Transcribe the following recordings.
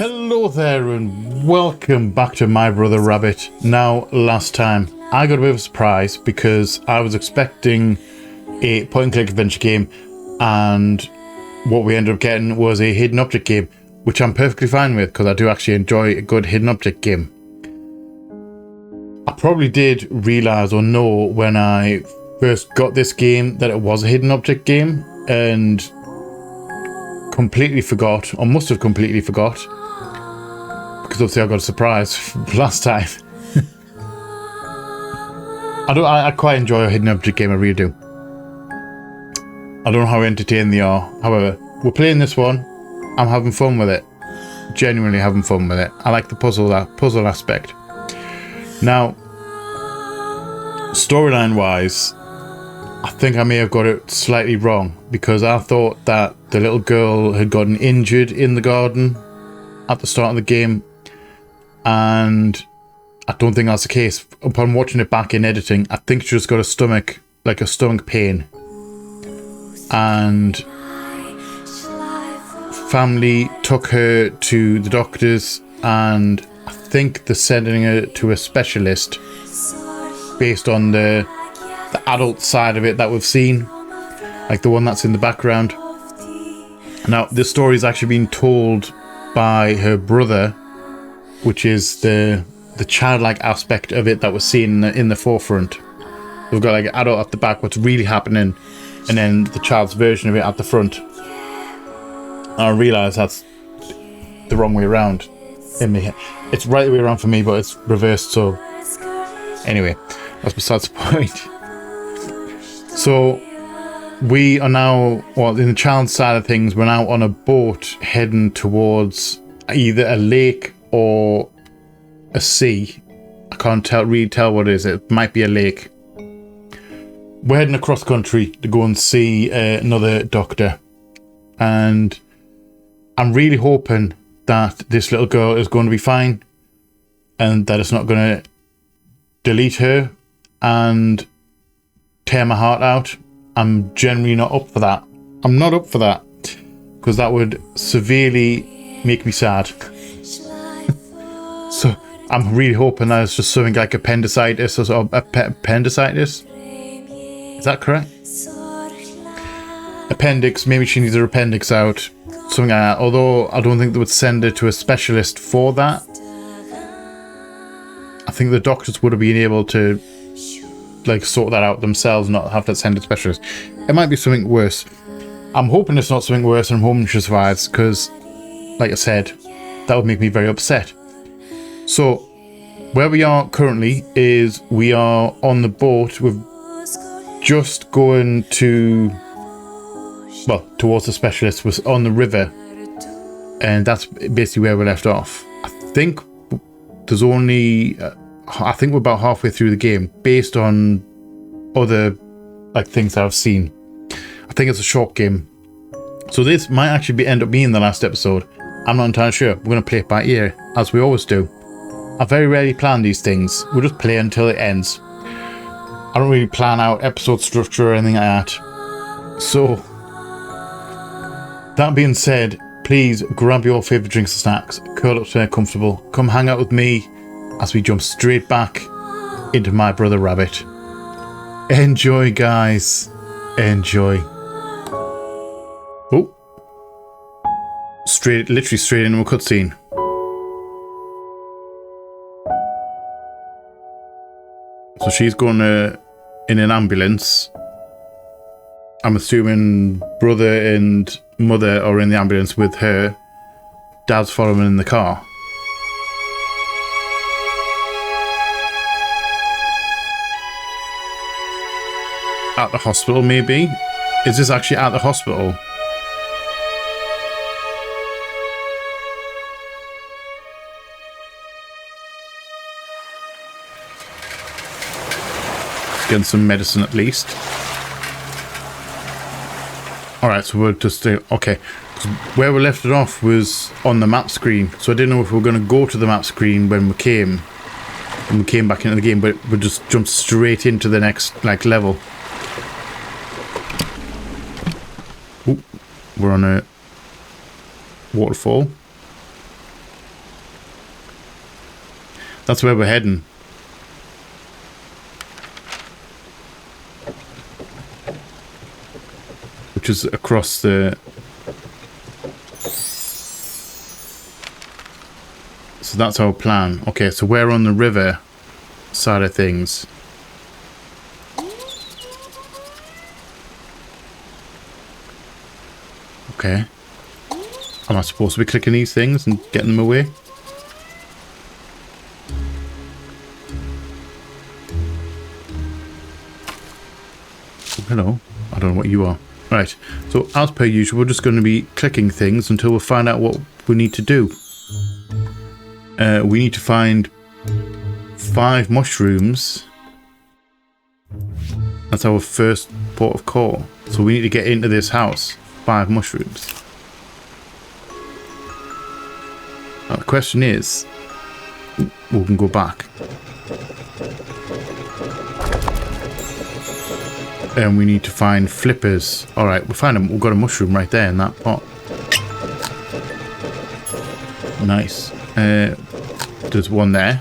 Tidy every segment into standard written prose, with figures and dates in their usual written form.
Hello there and welcome back to My Brother Rabbit. Now, last time I got a bit of a surprise because I was expecting a point-and-click adventure game and what we ended up getting was a hidden object game, which I'm perfectly fine with because I do actually enjoy a good hidden object game. I probably did realise or know when I first got this game that it was a hidden object game and completely forgot, or must have completely forgot, because obviously I got a surprise last time. I quite enjoy a hidden object game, I really do. I don't know how entertaining they are. However, we're playing this one. I'm having fun with it. Genuinely having fun with it. I like the puzzle aspect. Now, storyline wise, I think I may have got it slightly wrong because I thought that the little girl had gotten injured in the garden at the start of the game, and I don't think that's the case. Upon watching it back in editing, I think she just got a stomach pain, and family took her to the doctors, and I think they're sending her to a specialist based on the adult side of it that we've seen, like the one that's in the background. Now, this story is actually being told by her brother, which is the childlike aspect of it that we're seeing in the forefront. We've got like an adult at the back, what's really happening, and then the child's version of it at the front. And I realise that's the wrong way around in me. It's right the way around for me, but it's reversed. So anyway, that's besides the point. So we are now, well, in the child's side of things, we're now on a boat heading towards either a lake or a sea. I can't really tell what it is. It might be a lake. We're heading across country to go and see another doctor, and I'm really hoping that this little girl is going to be fine and that it's not going to delete her and tear my heart out. I'm generally not up for that. I'm not up for that because that would severely make me sad. So I'm really hoping that it's just something like appendicitis or appendicitis. Is that correct? Appendix. Maybe she needs her appendix out. Something like that. Although I don't think they would send her to a specialist for that. I think the doctors would have been able to like sort that out themselves, not have to send a specialist. It might be something worse. I'm hoping it's not something worse, and I'm hoping she survives because, like I said, that would make me very upset. So where we are currently is we are on the boat. We're just going to, well, towards the specialist. Was on the river, and that's basically where we left off. I think there's only I think we're about halfway through the game based on other like things that I've seen. I think it's a short game, so this might actually end up being the last episode. I'm not entirely sure. We're going to play it by ear as we always do. I very rarely plan these things. We'll just play until it ends. I don't really plan out episode structure or anything like that. So that being said, please grab your favourite drinks and snacks, curl up somewhere comfortable, come hang out with me as we jump straight back into My Brother Rabbit. Enjoy, guys. Enjoy. Oh. Literally straight into a cutscene. So she's going in an ambulance. I'm assuming brother and mother are in the ambulance with her. Dad's following in the car. At the hospital, maybe? Is this actually at the hospital? Getting some medicine at least. Alright, so we're just okay. Where we left it off was on the map screen, so I didn't know if we were going to go to the map screen when we came back into the game, but we just jumped straight into the next like level. Ooh, we're on a waterfall. That's where we're heading. Which is across the... So that's our plan. Okay, so we're on the river side of things. Okay. Am I supposed to be clicking these things and getting them away? Oh, hello. I don't know what you are. Right. So as per usual, we're just going to be clicking things until we find out what we need to do. We need to find 5 mushrooms. That's our first port of call. So we need to get into this house. 5 mushrooms. Now the question is, we can go back. And we need to find flippers. Alright, we found them. We've got a mushroom right there in that pot. Nice. There's one there.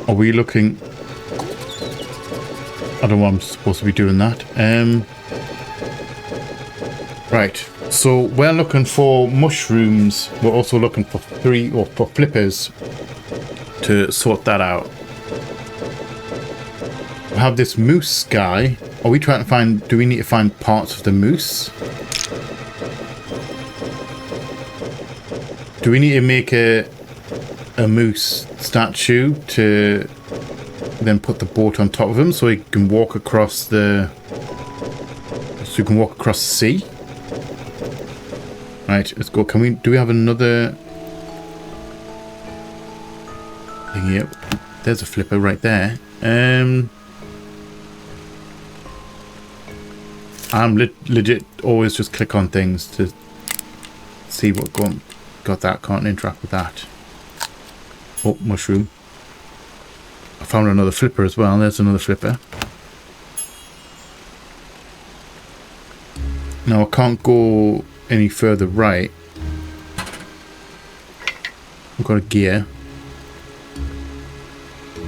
Are we looking... I don't know why I'm supposed to be doing that. Right. So we're looking for mushrooms. We're also looking for for flippers to sort that out. We have this moose guy. Are we trying to find... Do we need to find parts of the moose? Do we need to make a moose statue to then put the boat on top of him so he can walk across the... So he can walk across the sea? Right, let's go. Can we... Do we have another... Yep, there's a flipper right there. I'm legit always just click on things to see what got that. Can't interact with that. Oh, mushroom. I found another flipper as well. There's another flipper. Now I can't go any further right. We've got a gear.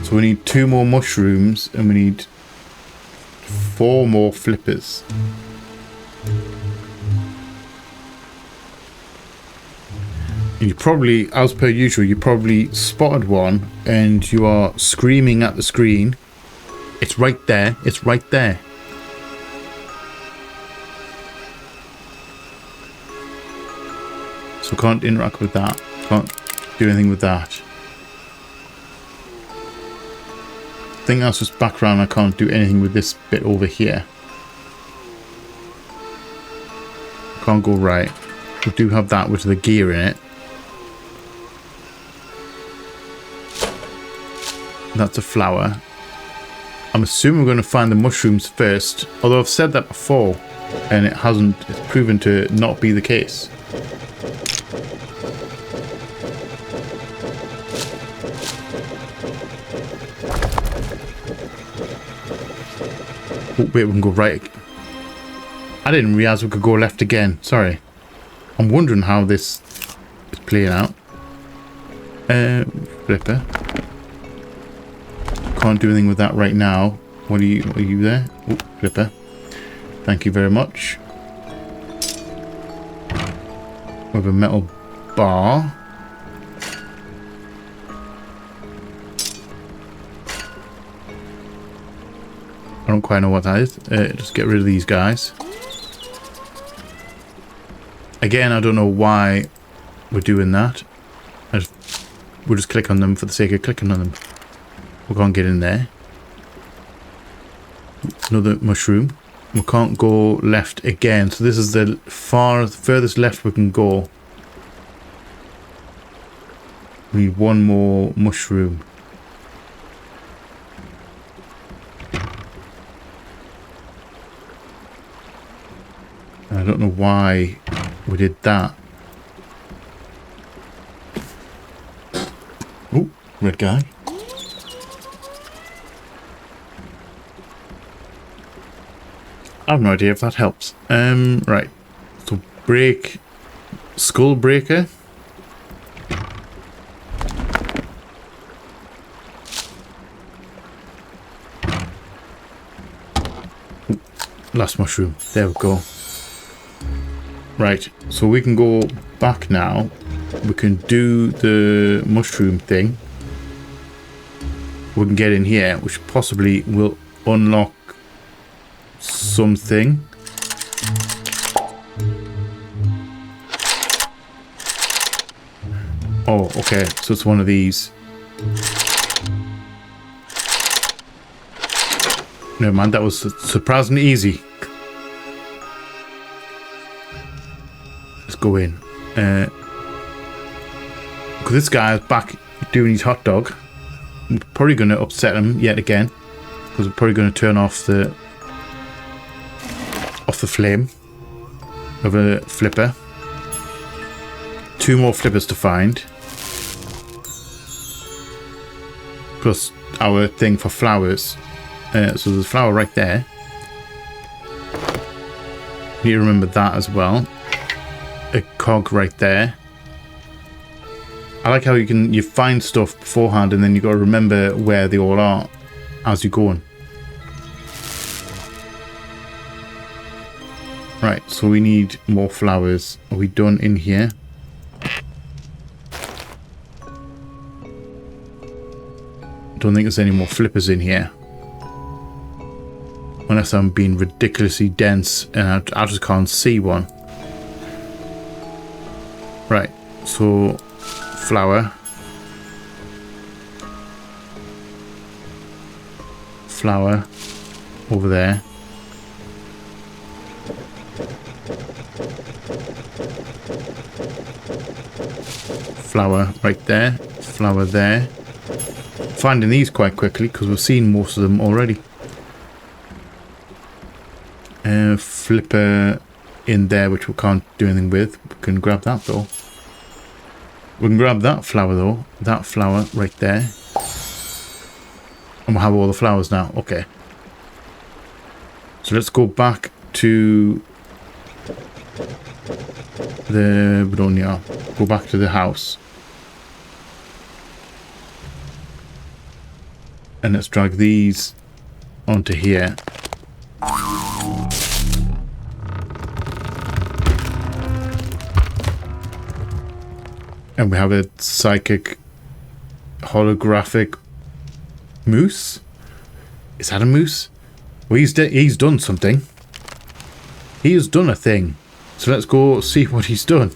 So we need 2 more mushrooms and we need 4 more flippers. And you probably, as per usual, you probably spotted one and you are screaming at the screen. It's right there. It's right there. So can't interact with that. Can't do anything with that. I think that's just background. I can't do anything with this bit over here. Can't go right. We do have that with the gear in it. That's a flower. I'm assuming we're going to find the mushrooms first. Although I've said that before and it hasn't, it's proven to not be the case. Oh, wait, we can go right. I didn't realize we could go left again. Sorry. I'm wondering how this is playing out. Flipper. Can't do anything with that right now. What are you there? Oh, flipper. Thank you very much. We have a metal bar. I don't quite know what that is. Just get rid of these guys. Again, I don't know why we're doing that. We'll just click on them for the sake of clicking on them. We can't get in there. Another mushroom. We can't go left again. So this is the furthest left we can go. We need 1 more mushroom. I don't know why we did that. Oh, red guy. I have no idea if that helps. Right. So break Skull breaker. Last mushroom. There we go. Right, so we can go back now. We can do the mushroom thing. We can get in here, which possibly will unlock something. Oh, okay, so it's one of these. Never mind, that was surprisingly easy. Let's go in. Because this guy is back doing his hot dog. I'm probably going to upset him yet again. Because we're probably going to turn off the flame of a flipper. 2 more flippers to find. Plus our thing for flowers. So there's a flower right there. Need to remember that as well. A cog right there. I like how you find stuff beforehand and then you got to remember where they all are as you're going. Right, so we need more flowers. Are we done in here? Don't think there's any more flippers in here. Unless I'm being ridiculously dense and I just can't see one. Right, so flower. Flower over there. Flower right there. Flower there. Finding these quite quickly because we've seen most of them already. Flipper in there, which we can't do anything with. We can grab that though. We can grab that flower though. That flower right there. And we'll have all the flowers now. Okay. So let's go back to the Bronia. Go back to the house. And let's drag these onto here. And we have a psychic holographic moose. Is that a moose? Well, he's done something. He has done a thing. So let's go see what he's done.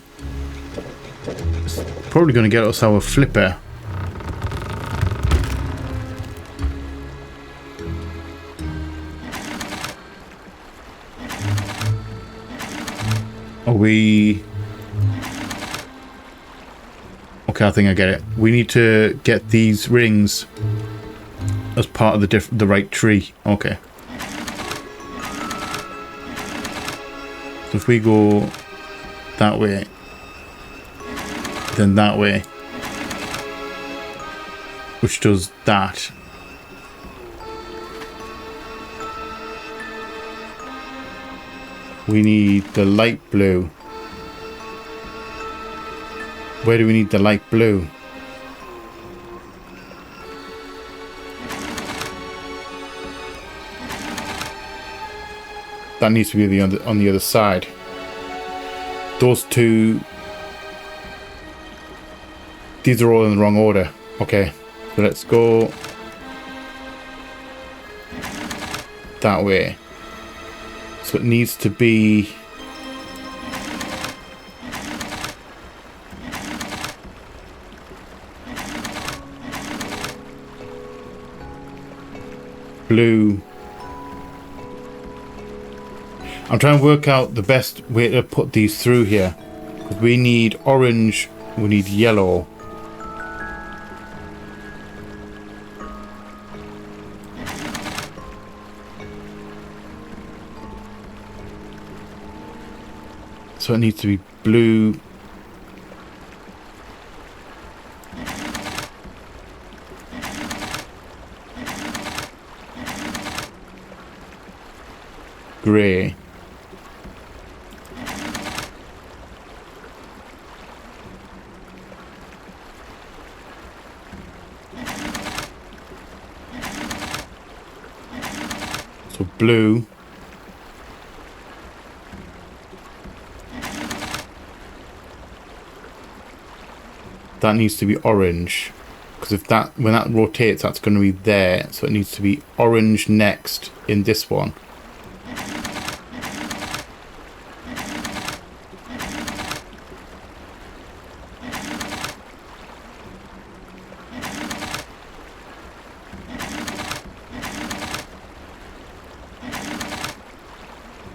It's probably going to get us our flipper. Are we... Okay, I think I get it. We need to get these rings as part of the right tree. Okay. So if we go that way, then that way, which does that. We need the light blue. Where do we need the light blue? That needs to be on the other side. Those two... These are all in the wrong order. Okay, so let's go that way. So it needs to be... blue. I'm trying to work out the best way to put these through here. Because we need orange, we need yellow. So it needs to be blue. Grey. blue. That needs to be orange. Because if that, when that rotates, that's going to be there. So it needs to be orange next in this one.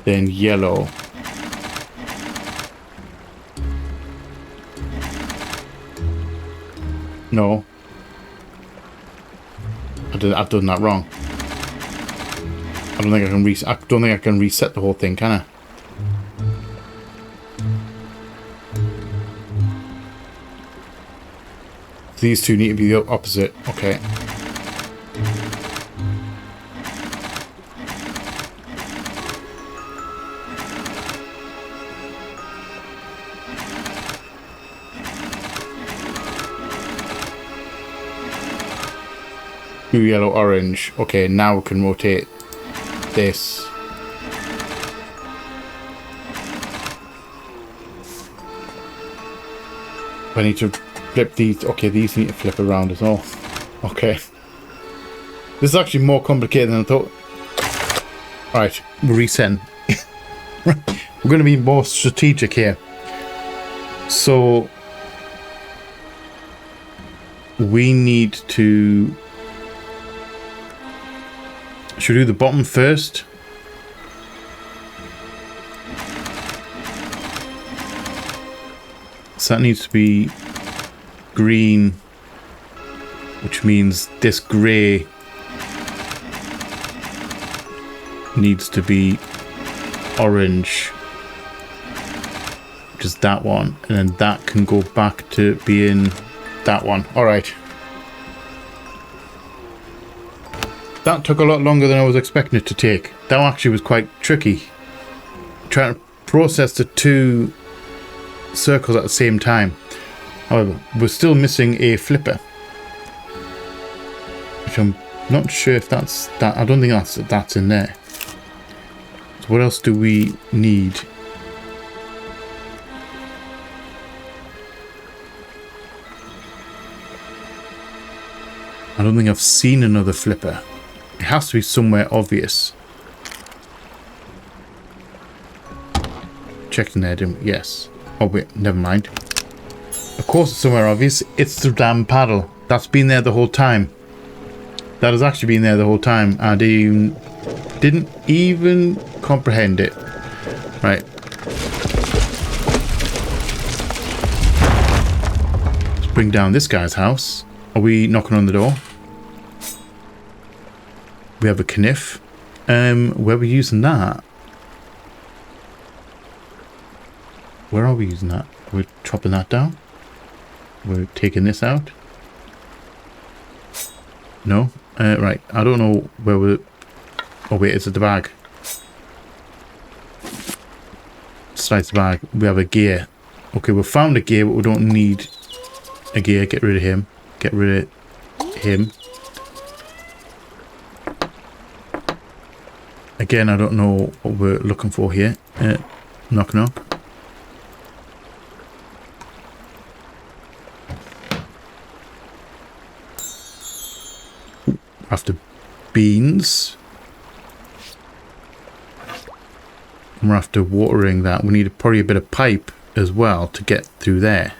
Then yellow. No. I've done that wrong. I don't think I can reset the whole thing, can I? These two need to be the opposite. Okay. Blue, yellow, orange. Okay, now we can rotate this. I need to flip these. Okay, these need to flip around as well. Okay. This is actually more complicated than I thought. Alright, we're resetting. We're going to be more strategic here. So, we need to... Should we do the bottom first? So that needs to be green, which means this grey needs to be orange, which is that one, and then that can go back to being that one. All right. That took a lot longer than I was expecting it to take. That actually was quite tricky. Trying to process the two circles at the same time. However, we're still missing a flipper, which I'm not sure if that's that. I don't think that's in there. So what else do we need? I don't think I've seen another flipper. It has to be somewhere obvious. Checked in there, didn't we? Yes. Oh wait, never mind. Of course it's somewhere obvious. It's the damn paddle. That's been there the whole time. That has actually been there the whole time. I didn't even comprehend it. Right. Let's bring down this guy's house. Are we knocking on the door? We have a kniff. Where are we using that? Where are we using that? We're chopping that down? We're taking this out? No? Right. I don't know where we're... Oh wait, it's at the bag. Slice the bag. We have a gear. Okay, we found a gear, but we don't need a gear. Get rid of him. Get rid of him. Again, I don't know what we're looking for here. Knock knock. After beans. And we're after watering that. We need probably a bit of pipe as well to get through there.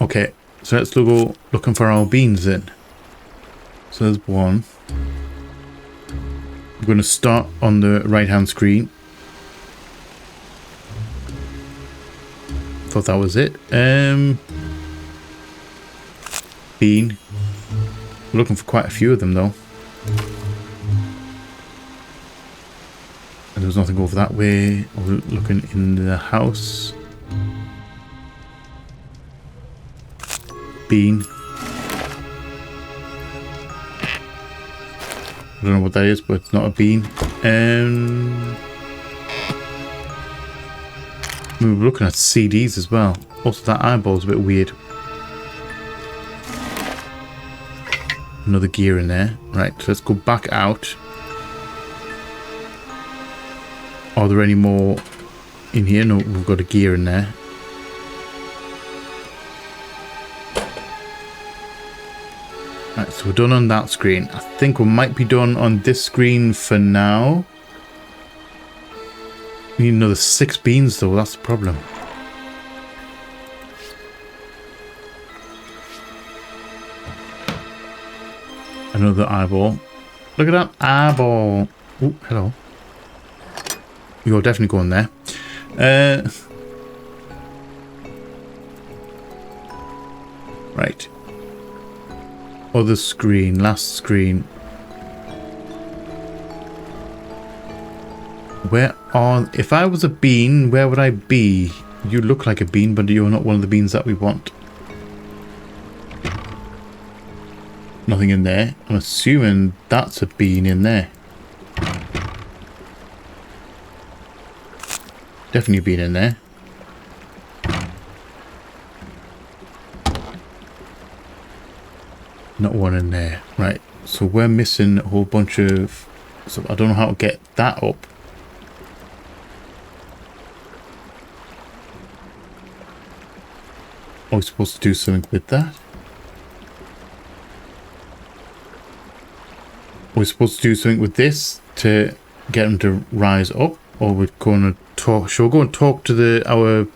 Okay, so let's go looking for our beans then. So there's one. I'm going to start on the right hand screen. Thought that was it. Bean. We're looking for quite a few of them though. And there's nothing over that way. We're looking in the house. Bean. I don't know what that is, but it's not a bean. We were looking at CDs as well. Also, that eyeball's a bit weird. Another gear in there. Right, so let's go back out. Are there any more in here? No, we've got a gear in there. Right, so we're done on that screen. I think we might be done on this screen for now. We need another 6 beans though, that's the problem. Another eyeball. Look at that eyeball. Oh, hello. You're definitely going there. Right. Other screen, last screen. Where are... If I was a bean, where would I be? You look like a bean, but you're not one of the beans that we want. Nothing in there. I'm assuming that's a bean in there. Definitely a bean in there. Not one in there. Right. So we're missing a whole bunch of... So I don't know how to get that up. Are we supposed to do something with that? We're supposed to do something with this to get him to rise up, or we're going to talk. Shall we go and talk to our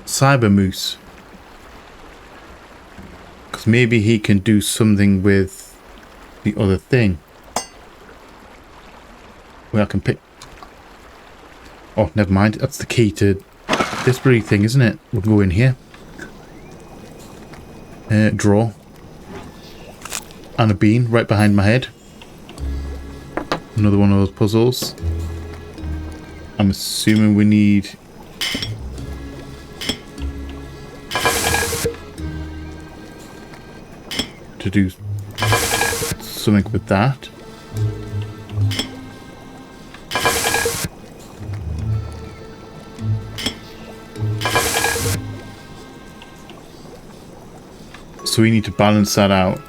cyber moose? Because maybe he can do something with the other thing. Where I can pick. Oh, never mind. That's the key to this bloody thing, isn't it? We'll go in here. Draw. And a bean right behind my head. Another one of those puzzles. I'm assuming we need... to do something with that. So we need to balance that out.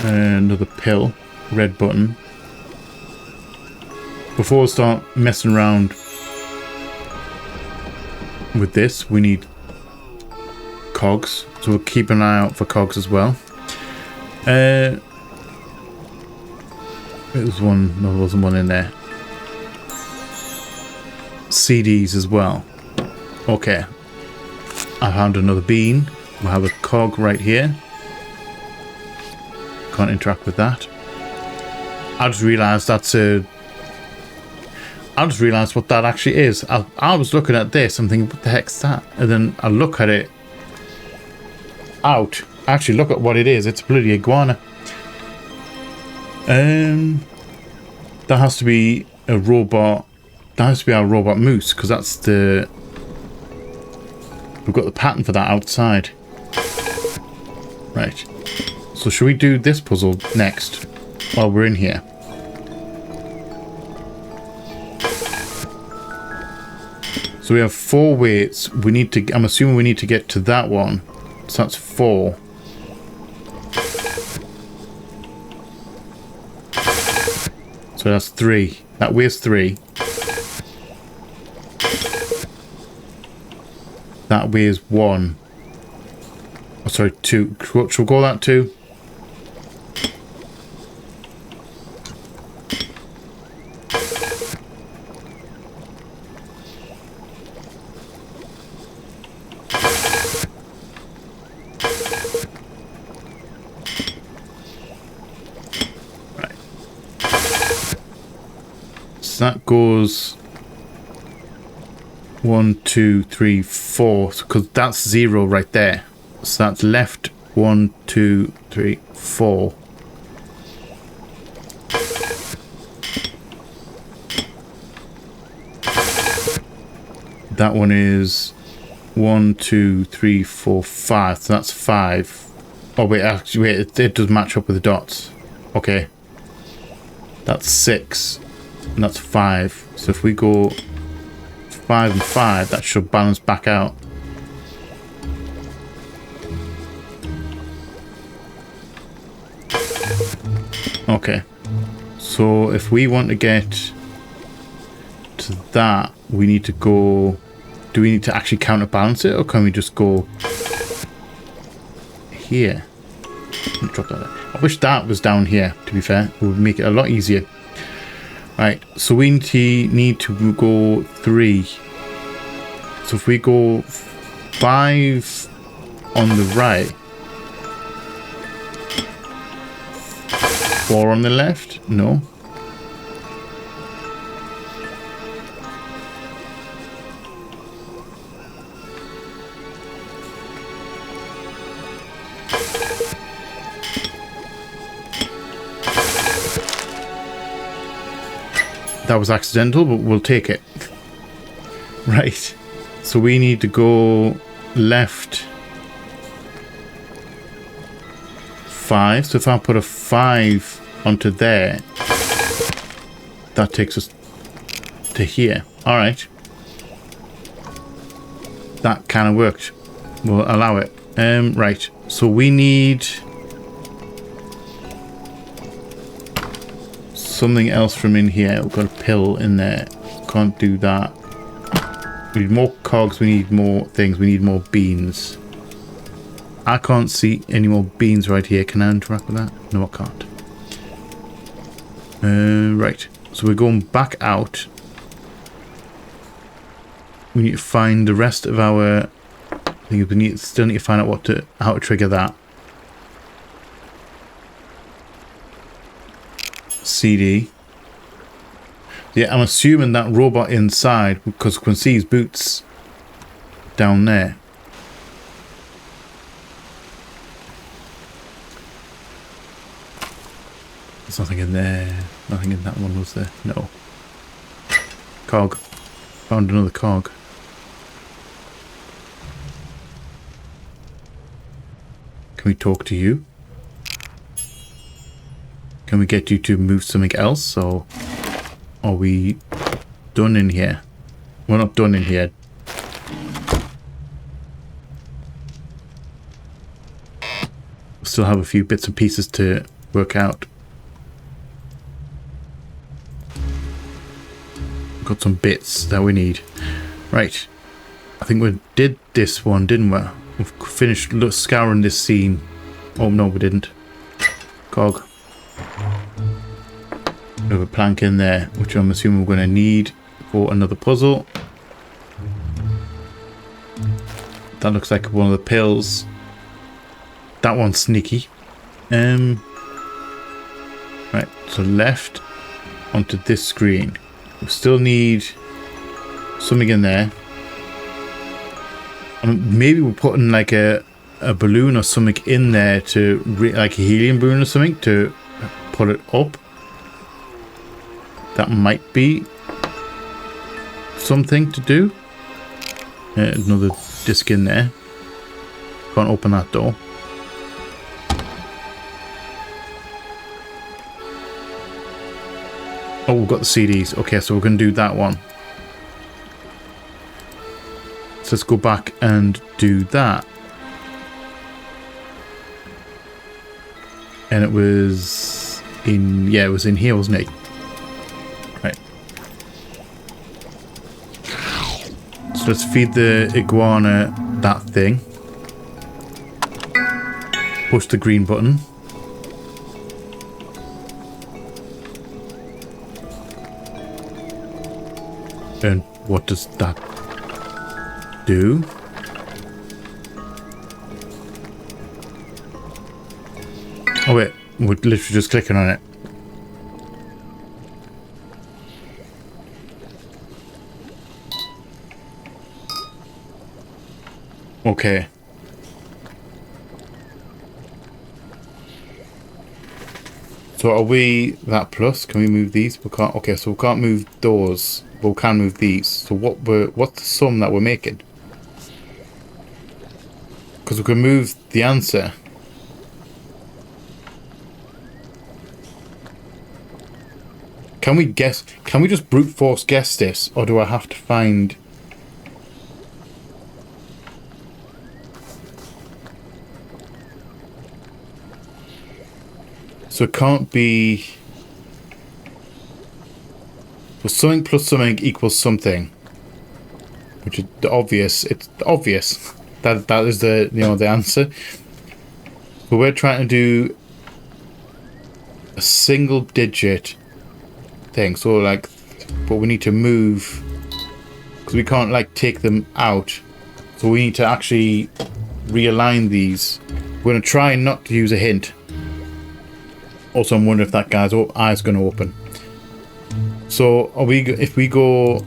Another pill. Red button. Before we start messing around with this, we need cogs. So we'll keep an eye out for cogs as well. There's one. No, there wasn't one in there. CDs as well. Okay. I found another bean. We'll have a cog right here. Can't interact with that. I just realised that's a... I just realised what that actually is. I was looking at this, I'm thinking, what the heck's that? And then I look at it out. Actually, look at what it is. It's a bloody iguana. That has to be a robot. That has to be our robot moose, because that's the... We've got the pattern for that outside. Right. So should we do this puzzle next while we're in here? So we have 4 weights. We need to... I'm assuming we need to get to that one. So that's 4. So that's 3. That weighs 3. That weighs 1. Oh, sorry, 2. Should we go that 2? Right. So that goes 1, 2, 3, 4, because that's 0 right there. So that's left 1, 2, 3, 4. That one is 1, 2, 3, 4, 5. So that's 5. Oh wait, actually wait, it does match up with the dots. Okay. That's 6. And that's 5. So if we go 5 and 5, that should balance back out. Okay. So if we want to get to that, we need to go... Do we need to actually counterbalance it, or can we just go here? Drop that there. I wish that was down here, to be fair. It would make it a lot easier. Right, so we need to go 3. So if we go 5 on the right, 4 on the left? No. That was accidental, but we'll take it. Right. So we need to go left 5. So if I put a 5 onto there, that takes us to here. Alright. That kind of worked. We'll allow it. Right. So we need something else from in here. We've got a pill in there. Can't do that. We need more cogs. We need more things. We need more beans. I can't see any more beans right here. Can I interact with that? No, I can't. Right. So we're going back out. We need to find the rest of our... I think we still need to find out how to trigger that. CD. Yeah, I'm assuming that robot inside, because we can see his boots down there. There's nothing in there. Nothing in that one, was there? No. Cog. Found another cog. Can we talk to you? Can we get you to move something else, or are we done in here? We're not done in here. Still have a few bits and pieces to work out. Got some bits that we need. Right. I think we did this one, didn't we? We've finished scouring this scene. Oh, no, we didn't. Cog. We have a plank in there, which I'm assuming we're going to need for another puzzle. That looks like one of the pills. That one's sneaky. Right, so left onto this screen. We still need something in there. Maybe we're putting like a balloon or something in there to, like a helium balloon or something to put it up. That might be something to do. Another disc in there. Can't open that door. Oh, we've got the CDs. Okay, so we're going to do that one. So let's go back and do that. And it was in... Yeah, it was in here, wasn't it? Right. So let's feed the iguana that thing. Push the green button. And what does that do? Oh wait, we're literally just clicking on it. Okay. So are we that plus? Can we move these? We can't. Okay, so we can't move those, but we can move these. So what's the sum that we're making? Because we can move the answer. Can we guess? Can we just brute force guess this, or do I have to find? So it can't be So something plus something equals something. Which is the obvious. It's obvious. That is the, you know, the answer. But we're trying to do a single digit thing. So like, but we need to move because we can't like take them out. So we need to actually realign these. We're going to try not to use a hint. Also, I'm wondering if that guy's eye's going to open. So are we, if we go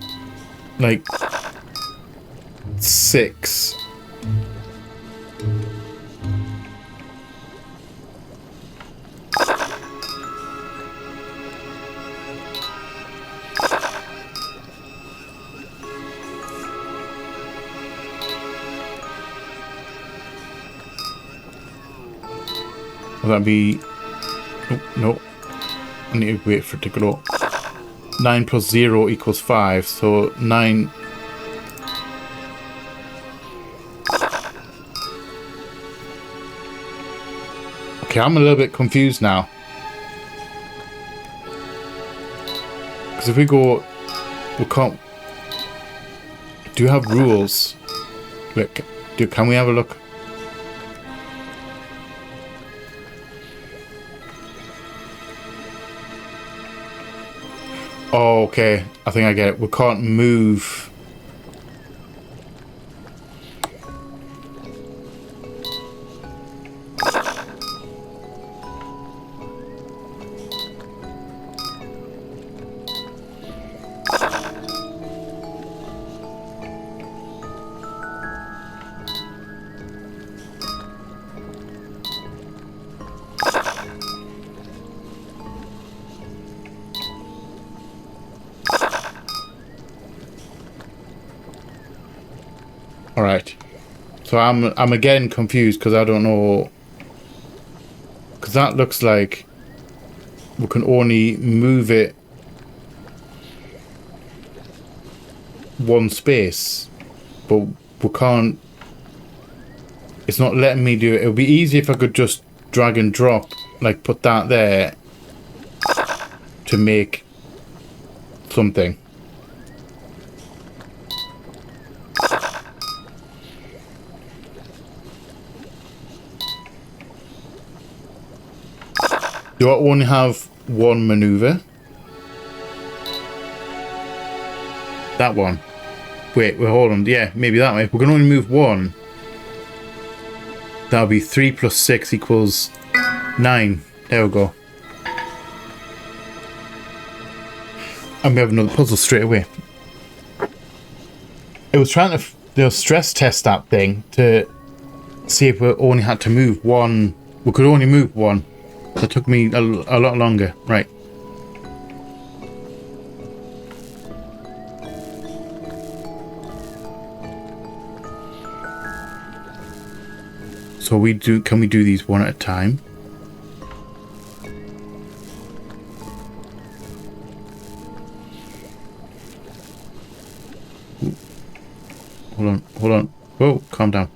like 6. Will that be... Oh, no. I need to wait for it to grow. 9 plus 0 equals 5. So 9... Okay, I'm a little bit confused now. Because if we go... We can't... Do you have rules? Look, can we have a look? Oh, okay. I think I get it. We can't move. All right. So I'm again confused because I don't know. Because that looks like we can only move it one space, but we can't. It's not letting me do it. It would be easy if I could just drag and drop, like put that there to make something. Do I only have one maneuver? That one. Wait, hold on. Yeah, maybe that way. We can only move one. That'll be 3 plus 6 equals 9. There we go. And we have another puzzle straight away. It was trying to stress test that thing to see if we only had to move one. We could only move one. That took me a lot longer. Right. So can we do these one at a time? Ooh. Hold on. Whoa, calm down.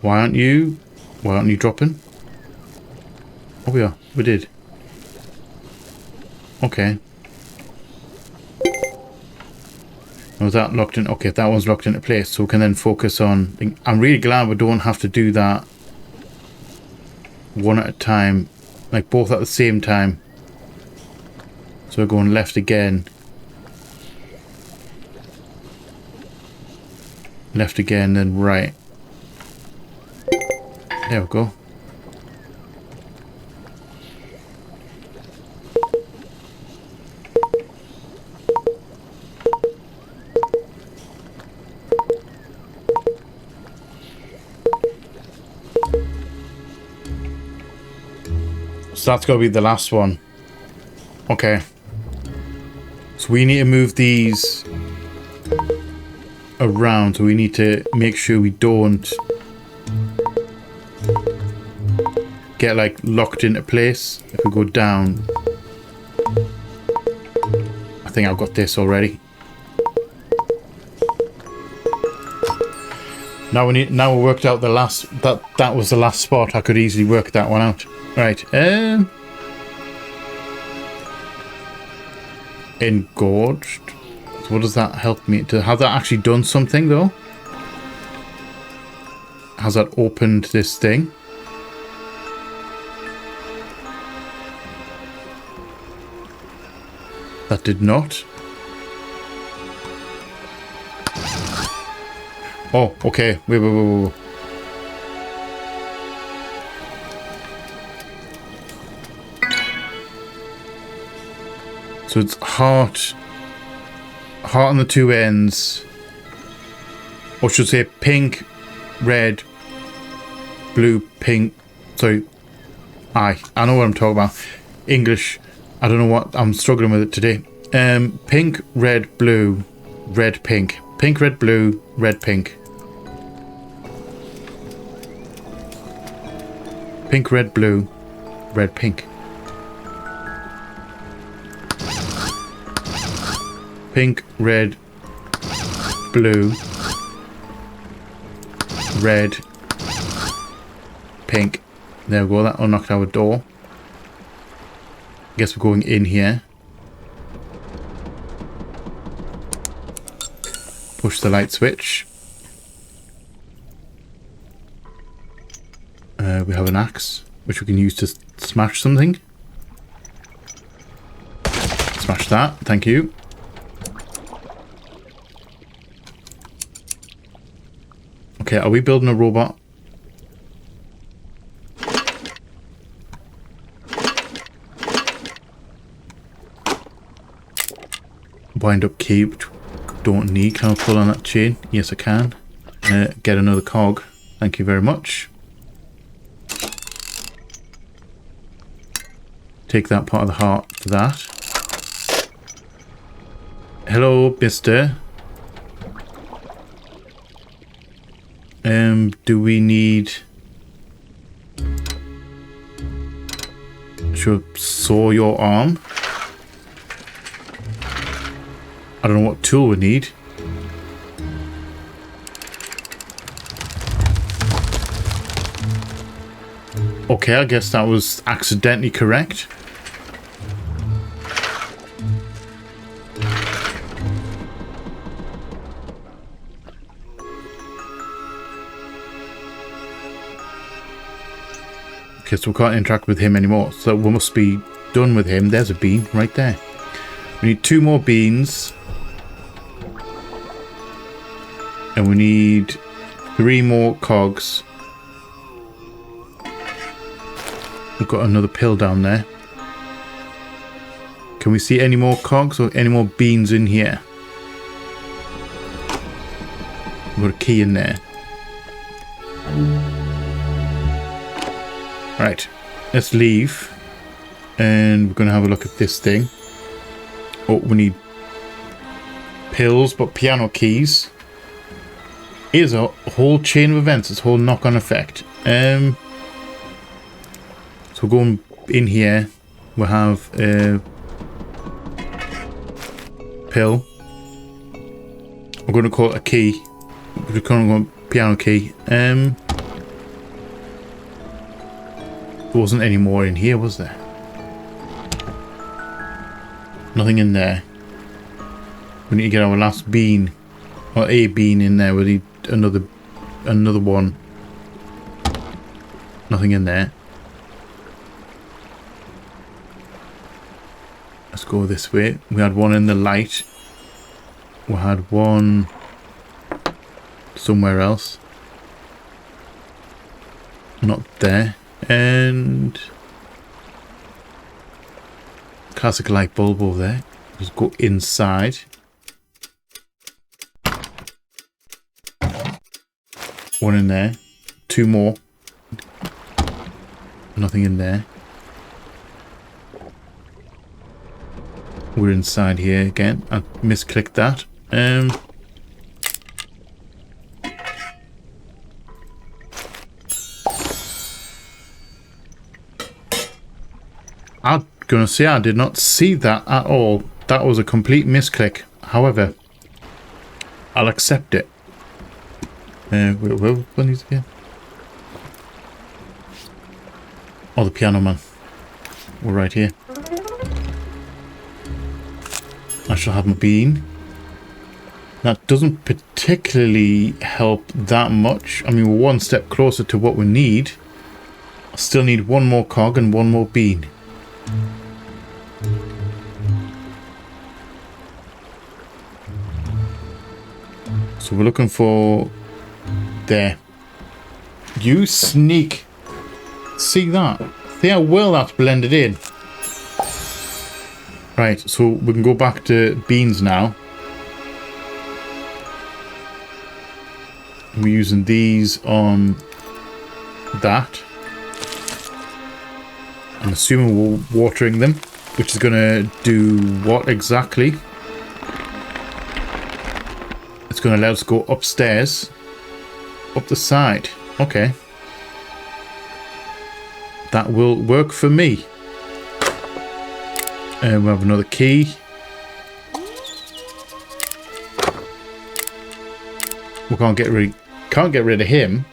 Why aren't you dropping? Oh, we are. We did. Okay. Was that locked in? Okay, that one's locked into place, so we can then focus on... I'm really glad we don't have to do that one at a time, like both at the same time. So we're going left again. Left again, then right. There we go. So that's got to be the last one. Okay. So we need to move these around. So we need to make sure we don't get like locked into place. If we go down, I think I've got this already. Now we worked out the last, that was the last spot. I could easily work that one out. Right, engorged. So what does that help me to have that actually done something though? Has that opened this thing? That did not. Oh, okay. Wait. So it's heart on the two ends. Or should I say pink, red, blue, pink. Sorry. I know what I'm talking about. English. I don't know what. I'm struggling with it today. Pink, red, blue, red, pink. Pink, red, blue, red, pink. Pink, red, blue, red, pink. Pink, red, blue, red, pink. There we go, that unlocked our door. Guess we're going in here. Push the light switch. We have an axe, which we can use to smash something. Smash that, thank you. Okay, are we building a robot? Wind up key, which don't need. Can I pull on that chain? Yes, I can. Get another cog. Thank you very much. Take that part of the heart for that. Hello, mister. Do we need... Should I saw your arm? I don't know what tool we need. Okay, I guess that was accidentally correct. Okay, so we can't interact with him anymore. So we must be done with him. There's a bean right there. We need 2 more beans. And we need 3 more cogs. We've got another pill down there. Can we see any more cogs or any more beans in here? We've got a key in there. Right, let's leave. And we're going to have a look at this thing. Oh, we need pills, but piano keys. Here's a whole chain of events. It's a whole knock-on effect. So we're going in here. We'll have a pill. We're going to call it a key. We're going to go piano key. There wasn't any more in here, was there? Nothing in there. We need to get our last bean. Or a bean in there. We need another one. Nothing in there. Let's go this way. We had one in the light. We had one somewhere else. Not there. And classic light bulb over there. Just go inside. One in there. 2 more. Nothing in there. We're inside here again. I misclicked that. I'm gonna say I did not see that at all. That was a complete misclick. However, I'll accept it. Where were these again? Oh, the piano man. We're right here. I shall have my bean. That doesn't particularly help that much. I mean, we're one step closer to what we need. I still need one more cog and one more bean. So we're looking for... there. You sneak. See that? See how well that's blended in? Right, so we can go back to beans now. We're using these on that. I'm assuming we're watering them, which is going to do what exactly? It's going to allow us to go upstairs, up the side. Okay. That will work for me. And we have another key. We can't get rid of him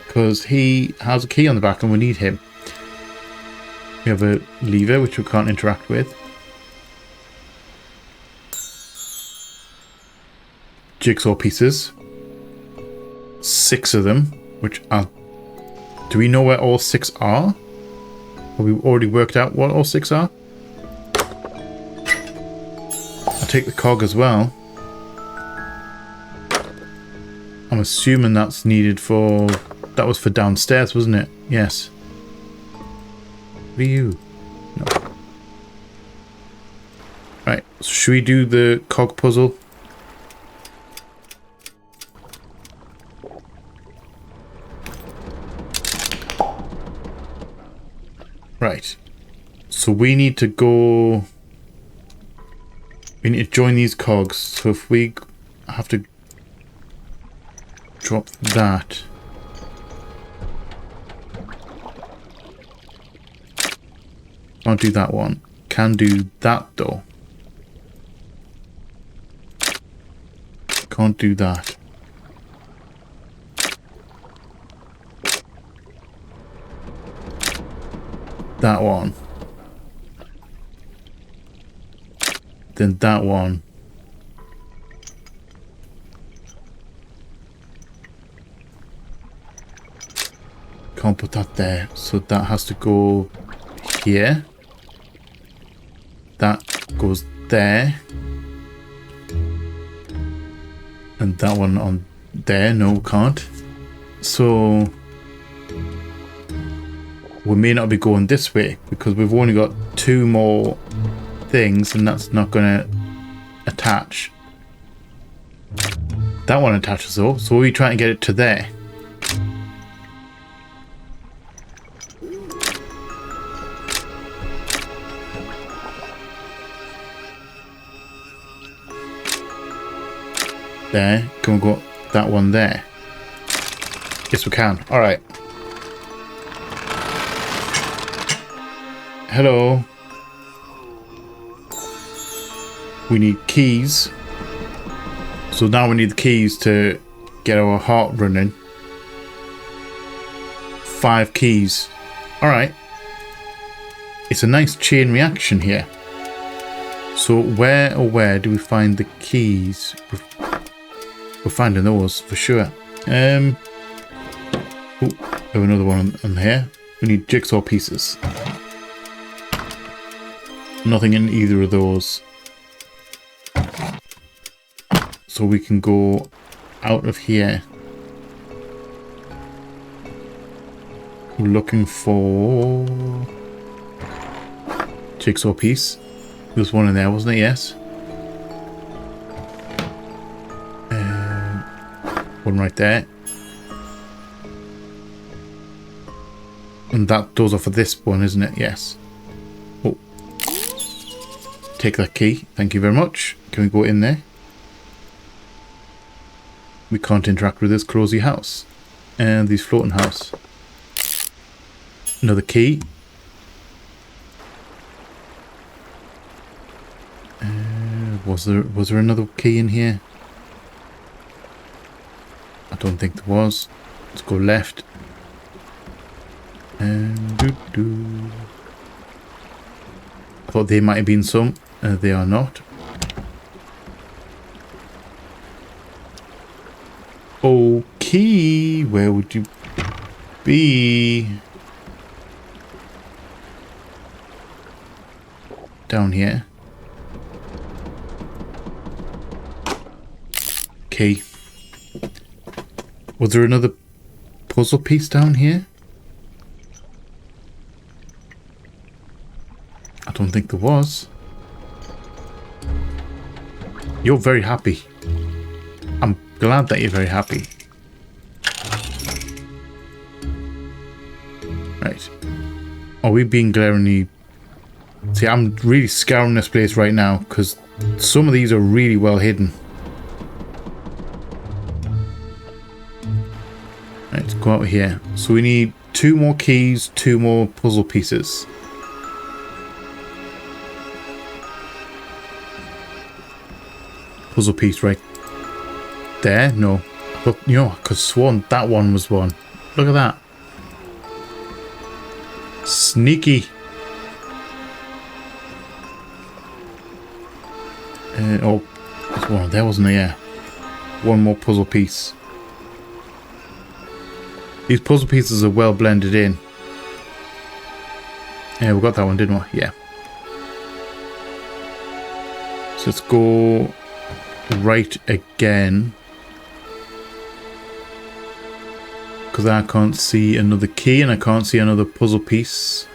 because he has a key on the back and we need him. We have a lever which we can't interact with. Jigsaw pieces. 6 of them, which are... Do we know where all 6 are? Have we already worked out what all 6 are? I'll take the cog as well. I'm assuming that's needed for... That was for downstairs, wasn't it? Yes. What are you? No. Right, so should we do the cog puzzle? Right. So we need to go... We need to join these cogs. So if we have to drop that... Can't do that one. Can do that though. Can't do that. That one. Then that one. Can't put that there. So that has to go here. That goes there. And that one on there. No, can't. So we may not be going this way because we've only got 2 more things and that's not going to attach. That one attaches though. So we're trying to get it to there. There. Can we go that one there? Yes, we can. All right. Hello. We need keys. So now we need the keys to get our heart running. 5 keys. All right. It's a nice chain reaction here. So where do we find the keys? We're finding those for sure. Oh, we have another one on here. We need jigsaw pieces. Nothing in either of those. So we can go out of here. We're looking for jigsaw piece. There was one in there, wasn't it? Yes. One right there. And those are for this one, isn't it? Yes. Oh. Take that key. Thank you very much. Can we go in there? We can't interact with this closey house. And these floating house. Another key. Was there another key in here? I don't think there was. Let's go left. And doo-doo. I thought there might have been some. They are not. Okay, where would you be? Down here. Okay. Was there another puzzle piece down here? I don't think there was. You're very happy. I'm glad that you're very happy. Right. Are we being glaringly... See, I'm really scouring this place right now because some of these are really well hidden. Right, let's go out here. So we need 2 more keys, 2 more puzzle pieces. Puzzle piece right there? No. But, you know, I could have sworn that one was one. Look at that. Sneaky. Oh, there's one there, wasn't there? Yeah. One more puzzle piece. These puzzle pieces are well blended in. Yeah, we got that one, didn't we? Yeah. So let's go right again. Because I can't see another key and I can't see another puzzle piece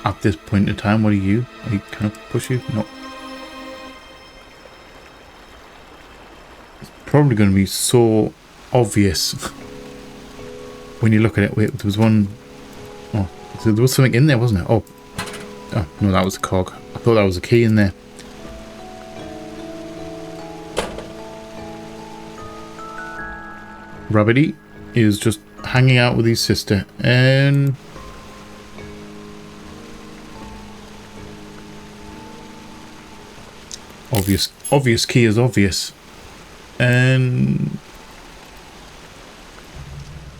at this point in time. What are you? Are you kind of push you? No. It's probably going to be so obvious when you look at it. Wait, there was one... Oh, so there was something in there, wasn't there? Oh, no, that was a cog. I thought that was a key in there. Rabbity is just hanging out with his sister, and obvious key is obvious, and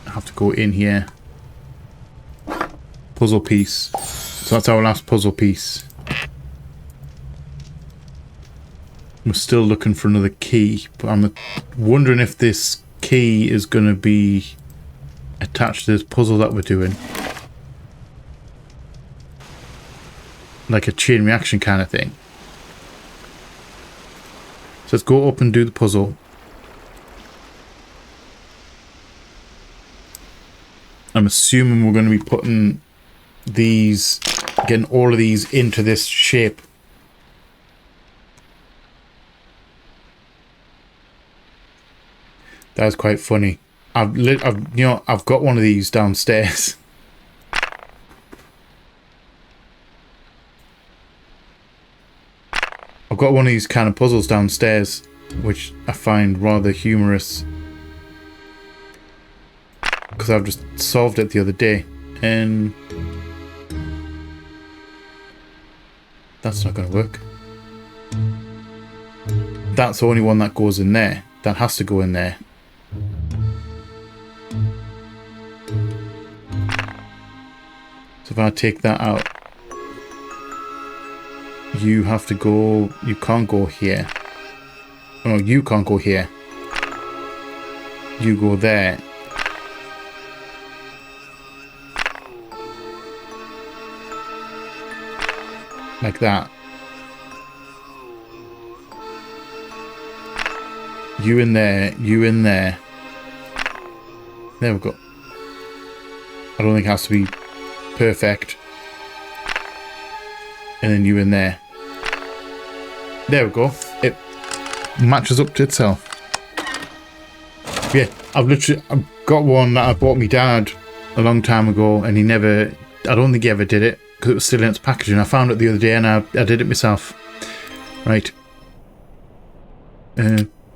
I have to go in here. Puzzle piece. So that's our last puzzle piece. We're still looking for another key, but I'm wondering if this key is going to be attached to this puzzle that we're doing, like a chain reaction kind of thing. So let's go up and do the puzzle. I'm assuming we're going to be putting these, getting all of these into this shape. That's quite funny. I've got one of these downstairs. I've got one of these kind of puzzles downstairs, which I find rather humorous. Because I've just solved it the other day, and that's not going to work. That's the only one that goes in there. That has to go in there. So if I take that out, you have to go, you can't go here. Oh, no, you can't go here. You go there. Like that. You in there, you in there. There we go. I don't think it has to be perfect. And then you in there. There we go. It matches up to itself. Yeah, I've got one that I bought my dad a long time ago, and he never, I don't think he ever did it because it was still in its packaging. I found it the other day and I did it myself. Right.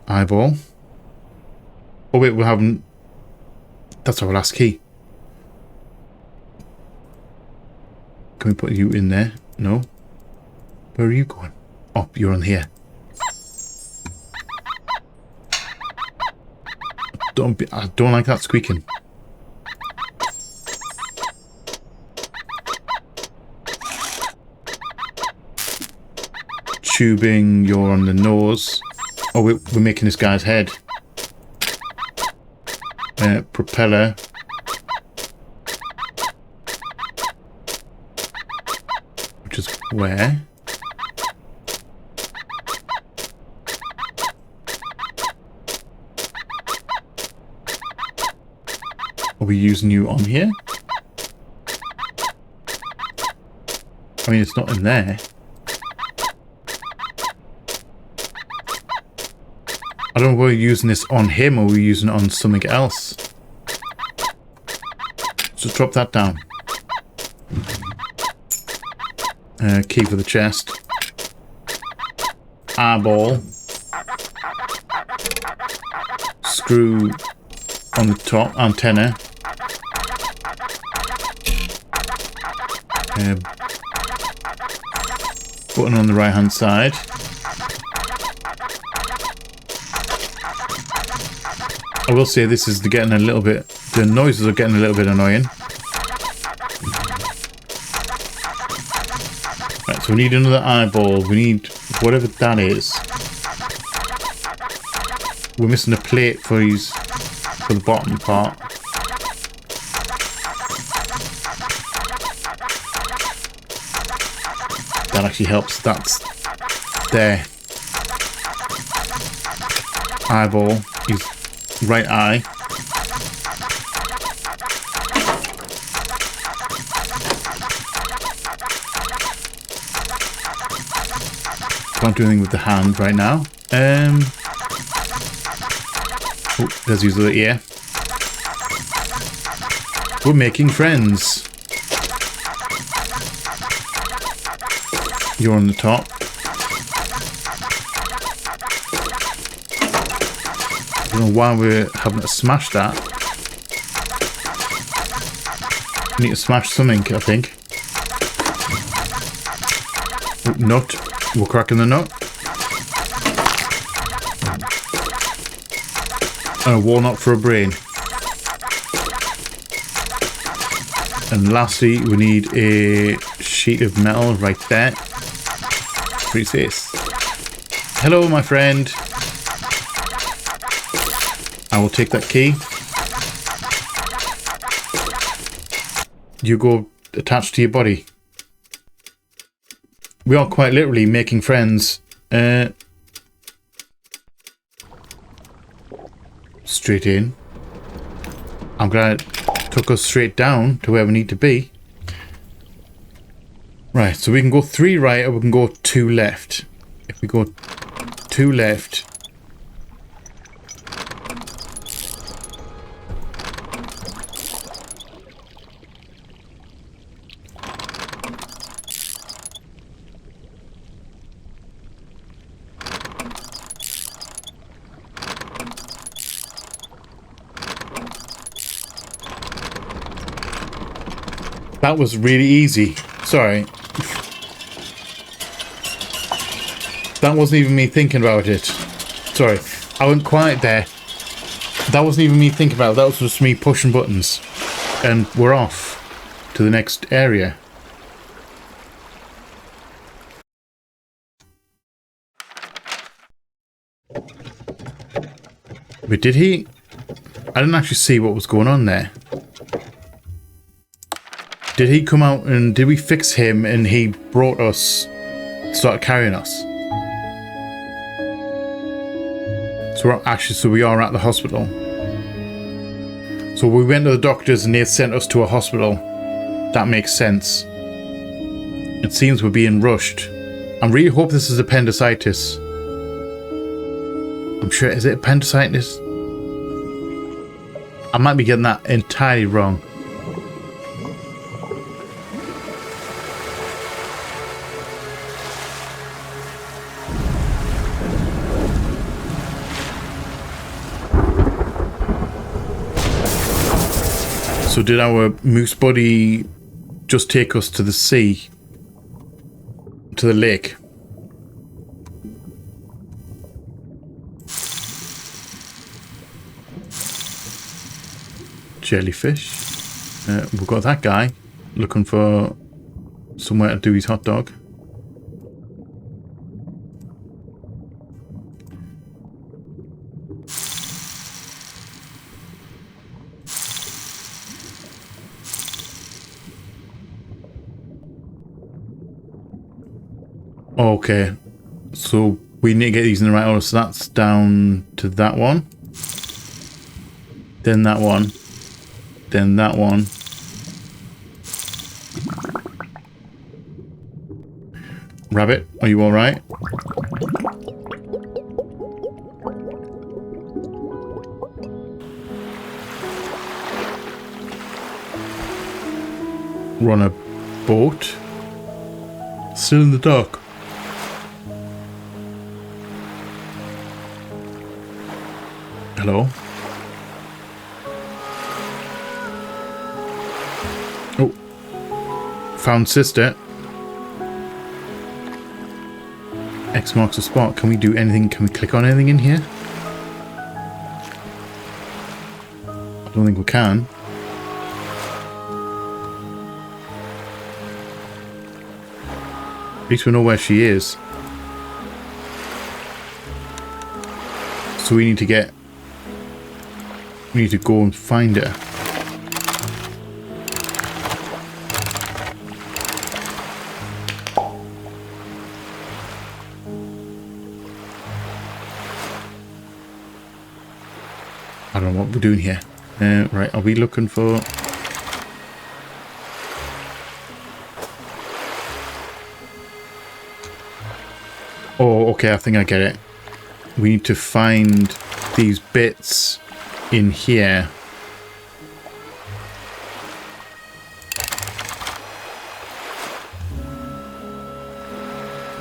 Eyeball. Oh wait, we haven't. That's our last key. Can we put you in there? No. Where are you going? Oh, you're on here. I don't like that squeaking. Tubing, you're on the nose. Oh, we're making this guy's head. Propeller. Which is where? Are we using you on here? I mean, it's not in there. I don't know if we're using this on him or we're using it on something else. So drop that down. Key for the chest. Eyeball. Screw on the top. Antenna. Button on the right hand side. I will say this is getting a little bit, the noises are getting a little bit annoying. Right, so we need another eyeball. We need whatever that is. We're missing a plate for the bottom part. That actually helps. That's there. Eyeball. His right eye. Can't do anything with the hand right now. Oh, there's his other ear. We're making friends. You're on the top. I don't know why we're having to smash that. We need to smash something, I think. Oh, nut. We're cracking the nut. And a walnut for a brain. And lastly, we need a sheet of metal right there. What is this? Hello, my friend. I will take that key. You go attached to your body. We are quite literally making friends. Straight in. I'm glad it took us straight down to where we need to be. Right, so we can go 3 right or we can go 2 left. If we go 2 left... That was really easy. Sorry. That wasn't even me thinking about it. Sorry. I went quiet there. That wasn't even me thinking about it. That was just me pushing buttons. And we're off to the next area. But did he? I didn't actually see what was going on there. Did he come out and did we fix him and he brought us, started carrying us? So we are at the hospital. So we went to the doctors and they sent us to a hospital. That makes sense. It seems we're being rushed. I really hope this is appendicitis. I'm sure, is it appendicitis? I might be getting that entirely wrong. So did our moose body just take us to the sea? To the lake? jellyfish. We've got that guy looking for somewhere to do his hot dog. Okay, so we need to get these in the right order. So that's down to that one. Then that one. Then that one. Rabbit, are you alright? We're on a boat. Still in the dock. Hello? Oh. Found sister. X marks the spot. Can we do anything? Can we click on anything in here? I don't think we can. At least we know where she is. So we need to get... We need to go and find her. I don't know what we're doing here. Right, are we looking for... Oh, okay, I think I get it. We need to find these bits in here.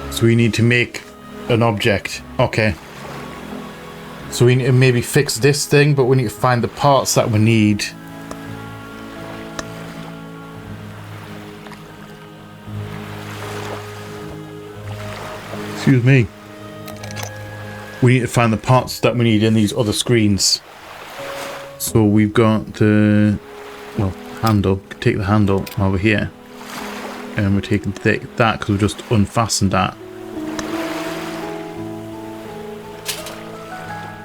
So we need to make an object. Okay. So we need to maybe fix this thing, but we need to find the parts that we need. Excuse me. We need to find the parts that we need in these other screens. So we've got the, well, handle. Take the handle over here. And we're taking that because we just unfastened that.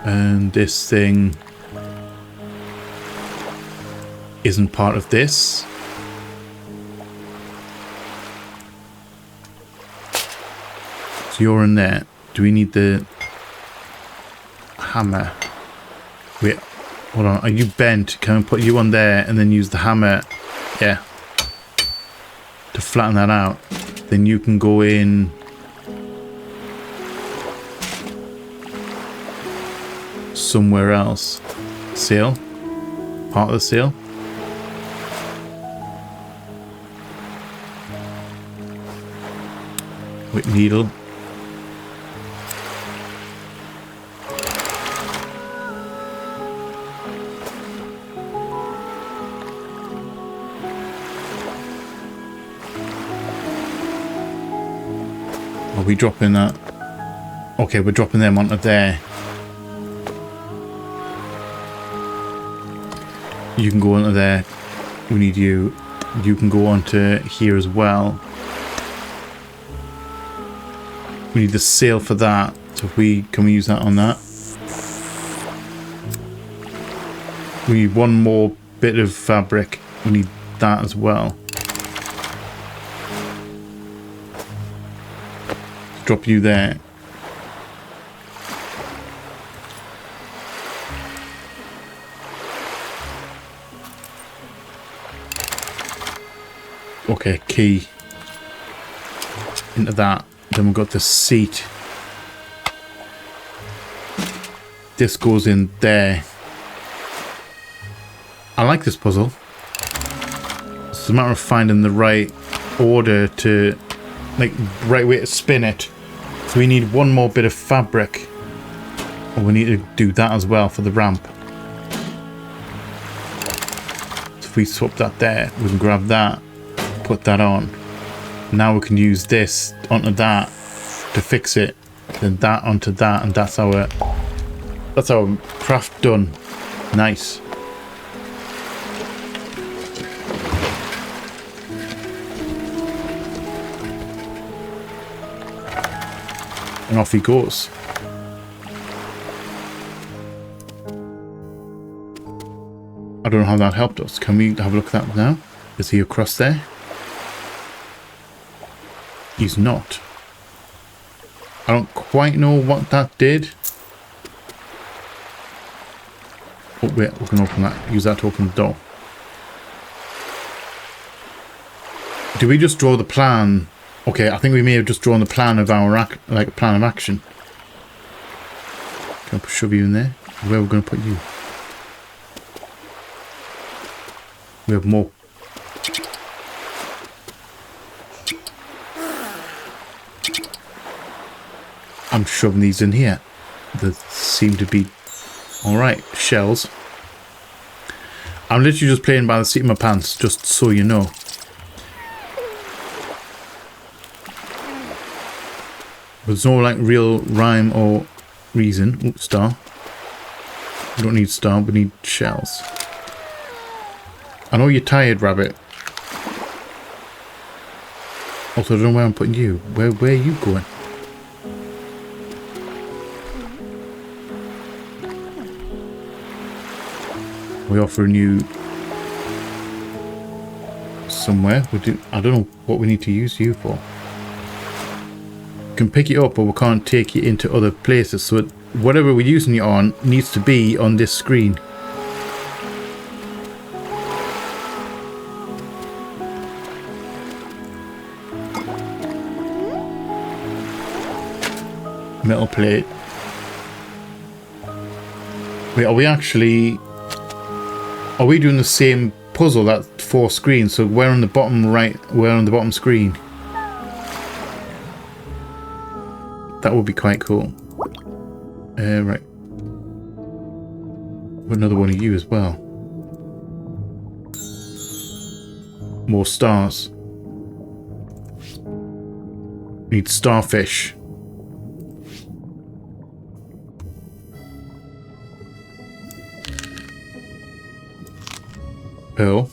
And this thing isn't part of this. So you're in there. Do we need the hammer? Wait, hold on. Are you bent? Can I put you on there and then use the hammer? Yeah. To flatten that out. Then you can go in. Somewhere else. Sail. Part of the sail. With needle. Are we dropping that? Okay, we're dropping them onto there. You can go onto there. We need you. You can go onto here as well. We need the sail for that. So if we can we use that on that? We need one more bit of fabric. We need that as well. Drop you there. Okay, key into that. Then we've got the seat. This goes in there. I like this puzzle. It's a matter of finding the right order to, like, right way to spin it. So we need one more bit of fabric. Or we need to do that as well for the ramp. So if we swap that there, we can grab that. Put that on. Now we can use this onto that to fix it. Then that onto that, and that's our craft done. Nice. And off he goes. I don't know how that helped us. Can we have a look at that now? Is he across there? He's not. I don't quite know what that did. Oh wait, we can open that. Use that to open the door. Do we just draw the plan? Okay, I think we may have just drawn the plan of our plan of action. Can I shove you in there? Where are we going to put you? We have more. I'm shoving these in here. They seem to be alright. Shells. I'm literally just playing by the seat of my pants, just so you know. There's no like real rhyme or reason. Ooh, star. We don't need star, we need shells. I know you're tired, rabbit. Also, I don't know where I'm putting you. Where are you going? We offering you somewhere. I don't know what we need to use you for. We can pick it up, but we can't take it into other places. So whatever we're using it on needs to be on this screen. Metal plate. Wait, are we doing the same puzzle, that 4 screens? So we're on the bottom right, we're on the bottom screen. That would be quite cool. Right. Another one of you as well. More stars. We need starfish. Pearl.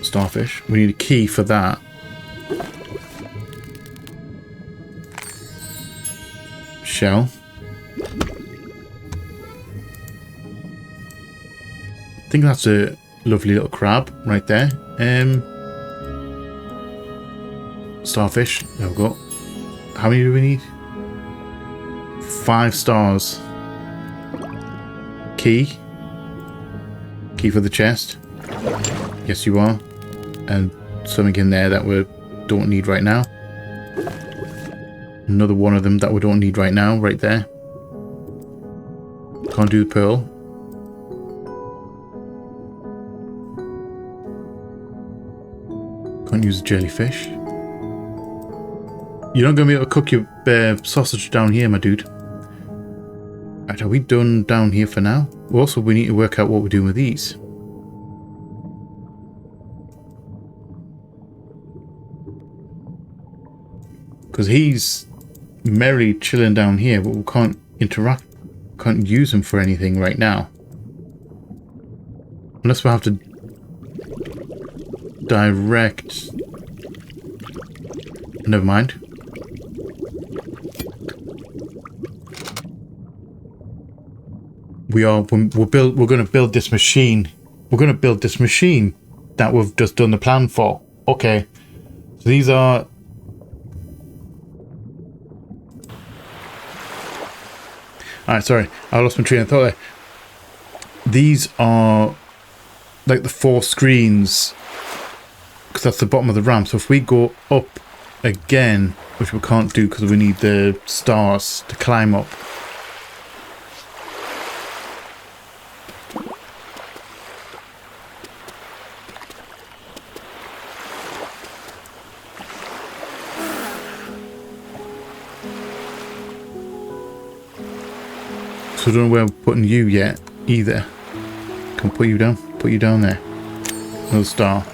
Starfish. We need a key for that. Shell. I think that's a lovely little crab right there. Starfish. There we go. How many do we need? 5 stars. Key. Key for the chest. Yes, you are. And something in there that we don't need right now. Another one of them that we don't need right now, right there. Can't do the pearl. Can't use the jellyfish. You're not going to be able to cook your sausage down here, my dude. Right, are we done down here for now? Also, we need to work out what we're doing with these. Because he's merrily chilling down here, but we can't interact, can't use him for anything right now. Unless we have to direct... Never mind. We're going to build this machine. We're going to build this machine that we've just done the plan for. Okay. So these are... Alright, sorry. I lost my train of thought there. These are like the 4 screens, because that's the bottom of the ramp. So if we go up again, which we can't do because we need the stars to climb up. So I don't know where I'm putting you yet either. Can put you down there. Another star.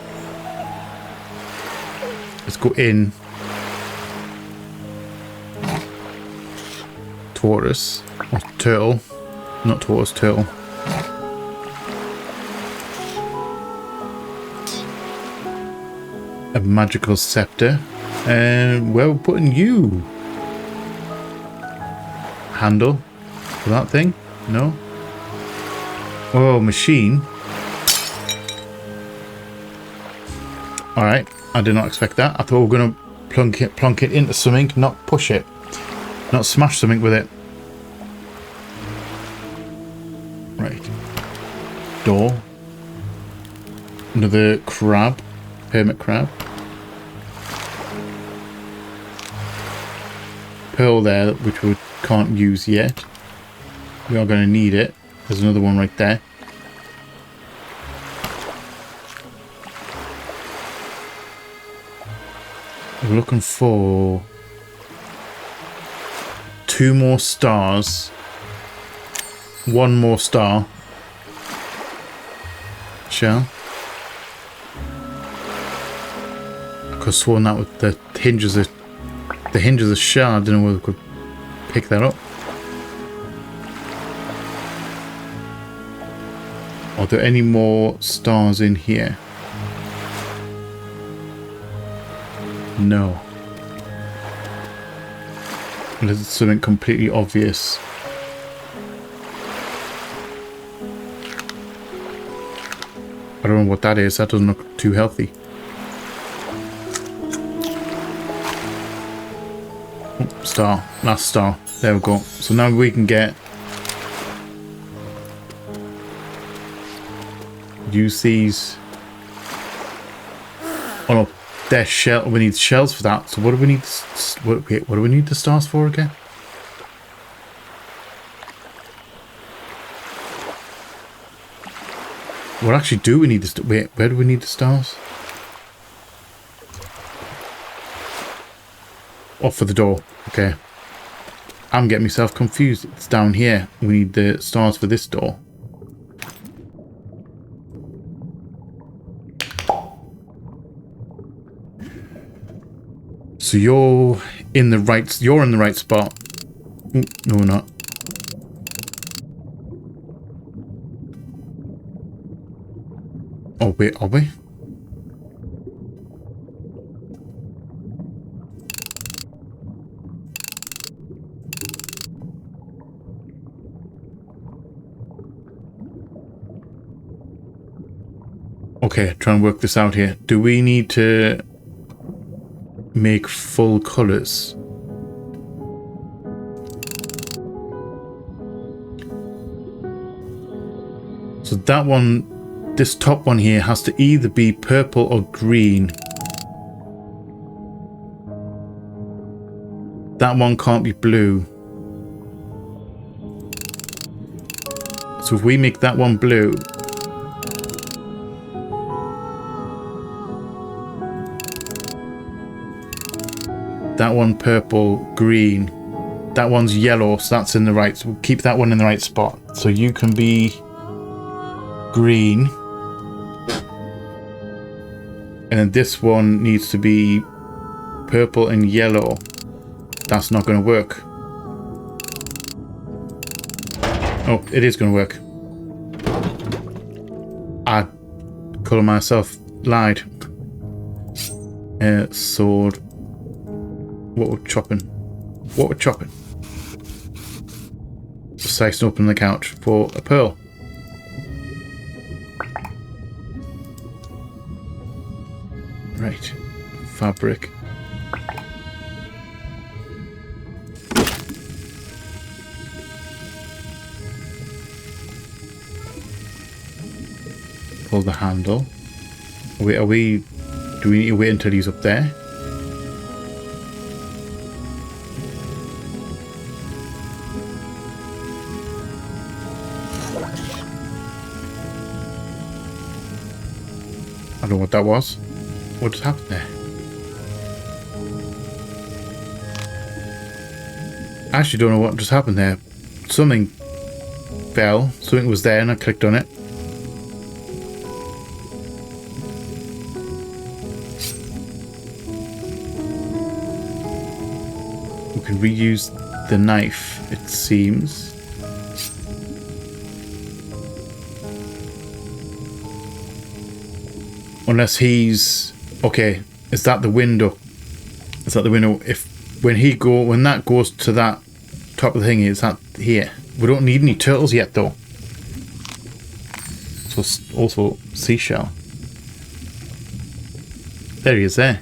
Let's go in. Tortoise. Or turtle. Not tortoise, turtle. A magical scepter. And where we're putting you? handle for that thing? No? Oh, machine. Alright, I did not expect that. I thought we were going to plonk it into something, not push it. Not smash something with it. Right. Door. Another crab. Hermit crab. Pearl there, which we can't use yet. We are going to need it. There's another one right there. We're looking for 2 more stars. 1 more star. Shell. I could have sworn that with the hinges of shell. I don't know whether we could pick that up. Are there any more stars in here? No. Unless it's something completely obvious. I don't know what that is. That doesn't look too healthy. Oh, star. Last star. There we go. So now we can get... use these... Oh no. There's shell. We need shells for that. So what do we need? What do we need the stars for again? What actually do we need the wait? Where do we need the stars? Oh, for the door. Okay. I'm getting myself confused. It's down here. We need the stars for this door. So you're in the right spot. Ooh, no, we're not. Oh wait, are we? Okay, try and work this out here. Do we need to make full colors? So that one, this top one here has to either be purple or green. That one can't be blue. So if we make that one blue, that one purple, green, that one's yellow, so that's in the right, so we'll keep that one in the right spot. So you can be green, and then this one needs to be purple and yellow. That's not going to work. Oh, it is going to work. I colour myself lied. Sword. What we're chopping? What we're chopping? Just slicing open the couch for a pearl. Right. Fabric. Pull the handle. Do we need to wait until he's up there? I don't know what that was. What just happened there? I actually don't know what just happened there. Something fell. Something was there and I clicked on it. We can reuse the knife, it seems. Unless he's... Okay, is that the window? Is that the window? If when that goes to that top of the thing is that here. We don't need any turtles yet, though. So also seashell. There he is there.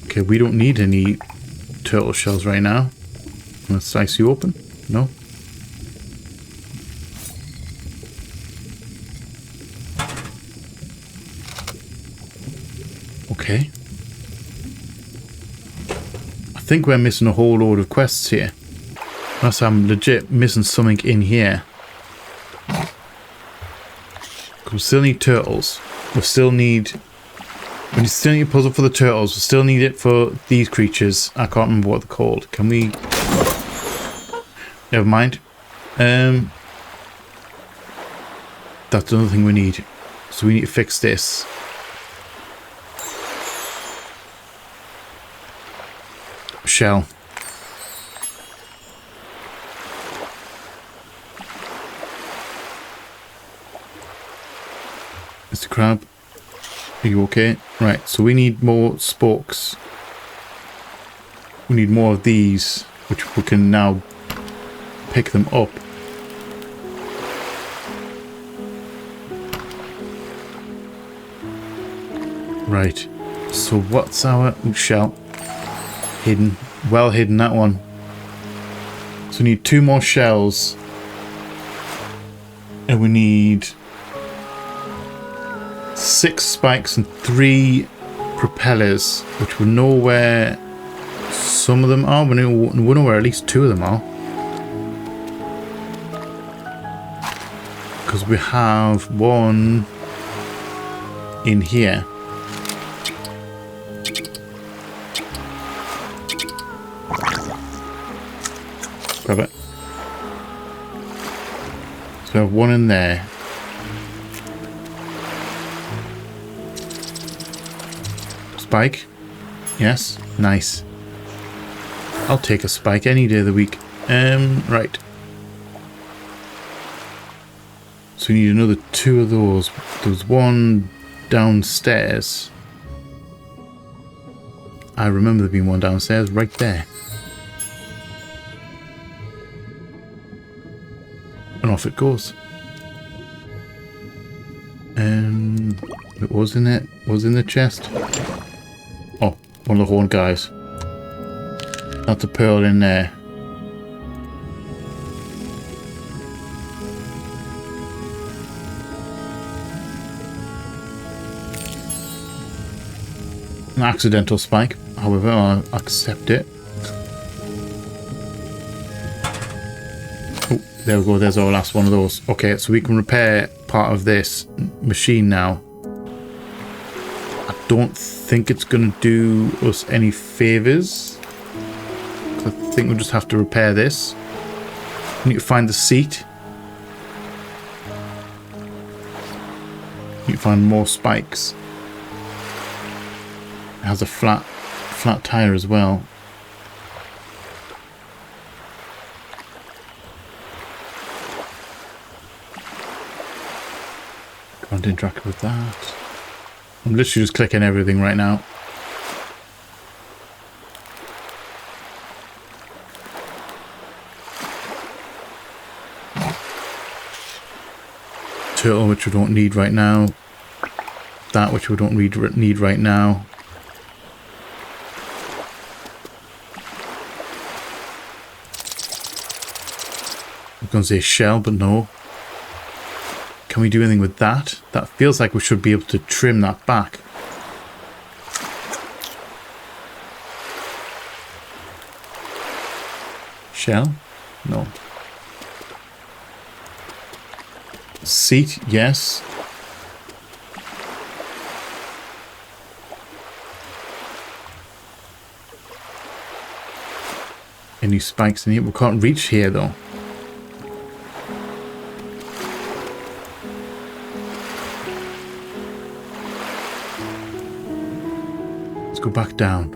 Okay, we don't need any turtle shells right now. I'm gonna slice you open. No. Okay. I think we're missing a whole load of quests here. Unless I'm legit missing something in here. We still need turtles. We still need a puzzle for the turtles. We still need it for these creatures. I can't remember what they're called. Can we... Never mind. That's another thing we need. So we need to fix this. Shell. Mr. Crab, are you okay? Right, so we need more spokes. We need more of these, which we can now pick them up. Right, so what's our shell? Hidden. Well hidden, that one. So we need 2 more shells. And we need 6 spikes and 3 propellers, which we know where some of them are. We know where at least 2 of them are. Because we have one in here. Grab it. So we have one in there. Spike. Yes. Nice. I'll take a spike any day of the week. Right. So we need another 2 of those. There's one downstairs. I remember there being one downstairs right there. And off it goes. It was in it. Was in the chest. Oh, one of the horn guys. That's a pearl in there. An accidental spike. However, I'll accept it. Oh, there we go. There's our last one of those. Okay, so we can repair part of this machine now. I don't think it's going to do us any favors. I think we'll just have to repair this. We need to find the seat. We need to find more spikes. It has a flat tire as well. Can't interact with that. I'm literally just clicking everything right now. Turtle, which we don't need right now. That, which we don't need right now. I'm going to say shell, but no. Can we do anything with that? That feels like we should be able to trim that back. Shell? No. Seat? Yes. Any spikes in here? We can't reach here though. Go back down.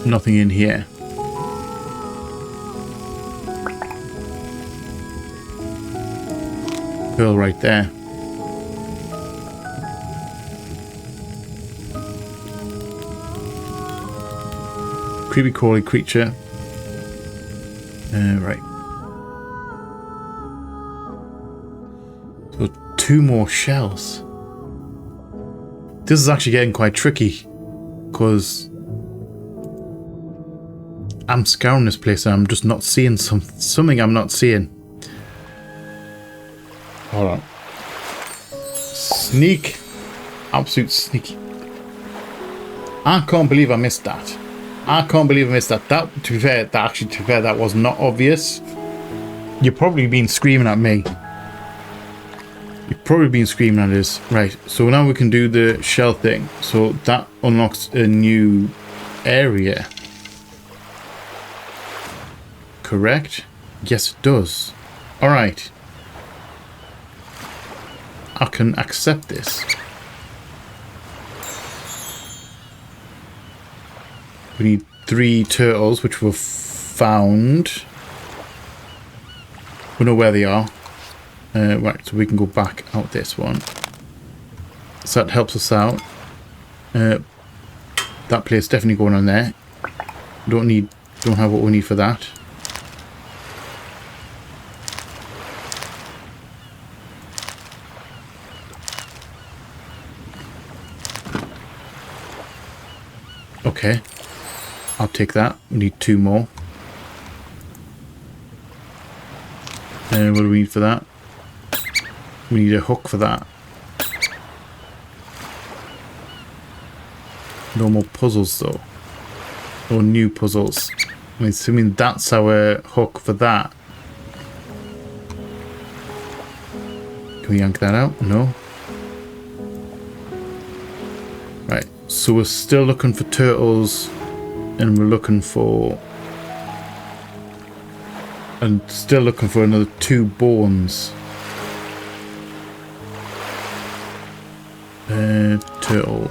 Nothing in here. pearl right there. Creepy crawly creature. Right. So 2 more shells. This is actually getting quite tricky because I'm scouring this place and I'm just not seeing something I'm not seeing. Hold on. Sneak. Absolute sneaky. I can't believe I missed that. I can't believe I missed that. That, to be fair, that was not obvious. You've probably been screaming at me. You've probably been screaming at us. Right, so now we can do the shell thing. So that unlocks a new area. Correct? Yes, it does. Alright. I can accept this. We need 3 turtles, which were found. We know where they are. Right, so we can go back out this one. So that helps us out. That place definitely going on there. Don't have what we need for that. Okay. I'll take that. We need 2 more. And what do we need for that? We need a hook for that. No more puzzles though. Or new puzzles. I'm assuming that's our hook for that. Can we yank that out? No. Right. So we're still looking for turtles. And we're looking for... And still looking for another 2 bones. Turtle.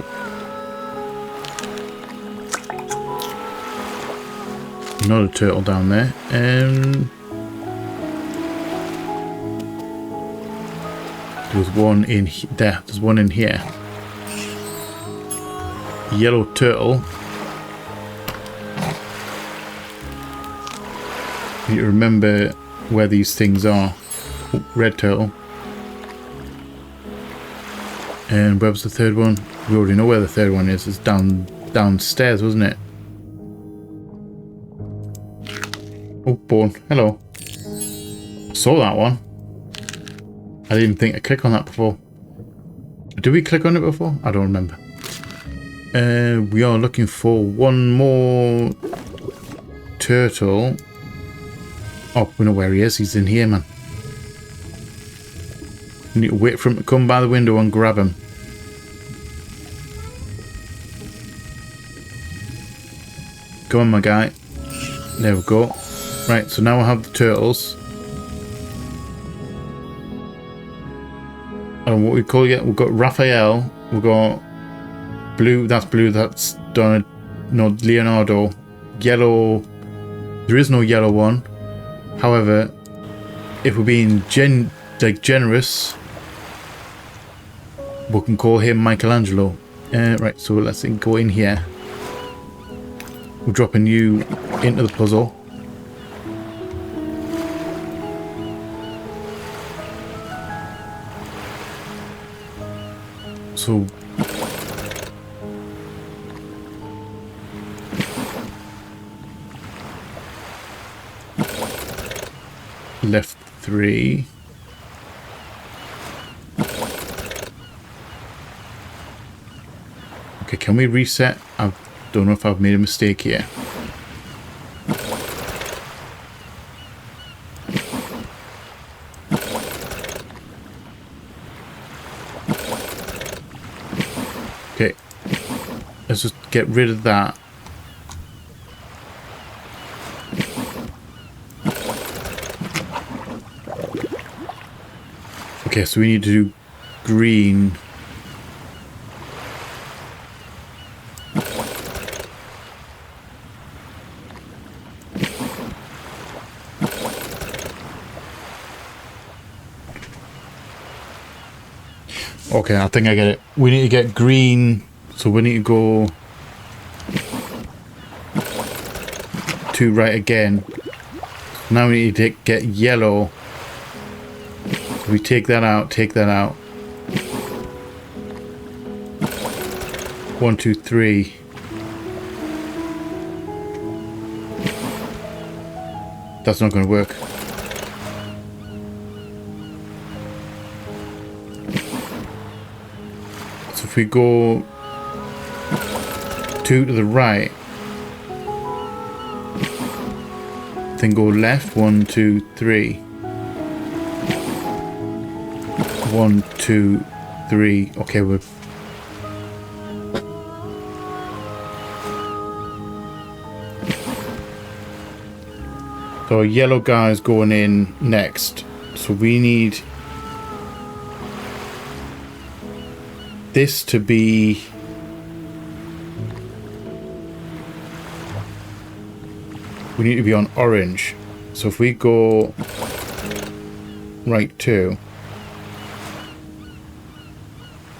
Another turtle down there. There's one in there. There's one in here. Yellow turtle. You need to remember where these things are. Oh, red turtle. And where was the 3rd one? We already know where the 3rd one is. It's downstairs, wasn't it? Oh, bone. Hello. Saw that one. I didn't think I clicked on that before. Did we click on it before? I don't remember. We are looking for 1 more turtle. Oh, we know where he is. He's in here, man. We need to wait for him to come by the window and grab him. Come on, my guy. There we go. Right, so now I have the turtles. And what we call it, we've got Raphael. We've got blue. That's Donald. No, Leonardo. Yellow. There is no yellow one. However, if we're being generous, we can call him Michelangelo. Right, so let's go in here. We're dropping you into the puzzle. So left 3. Okay, can we reset? I don't know if I've made a mistake here. Okay, let's just get rid of that. Okay, so we need to do green. Okay, I think I get it. We need to get green, so we need to go to right again. Now we need to get yellow. So we take that out, take that out. 1, 2, 3. That's not going to work. So if we go 2 to the right, then go left, 1, 2, 3. 1, 2, 3. Okay, we're... So our yellow guy is going in next. So we need this to be... We need to be on orange. So if we go right 2.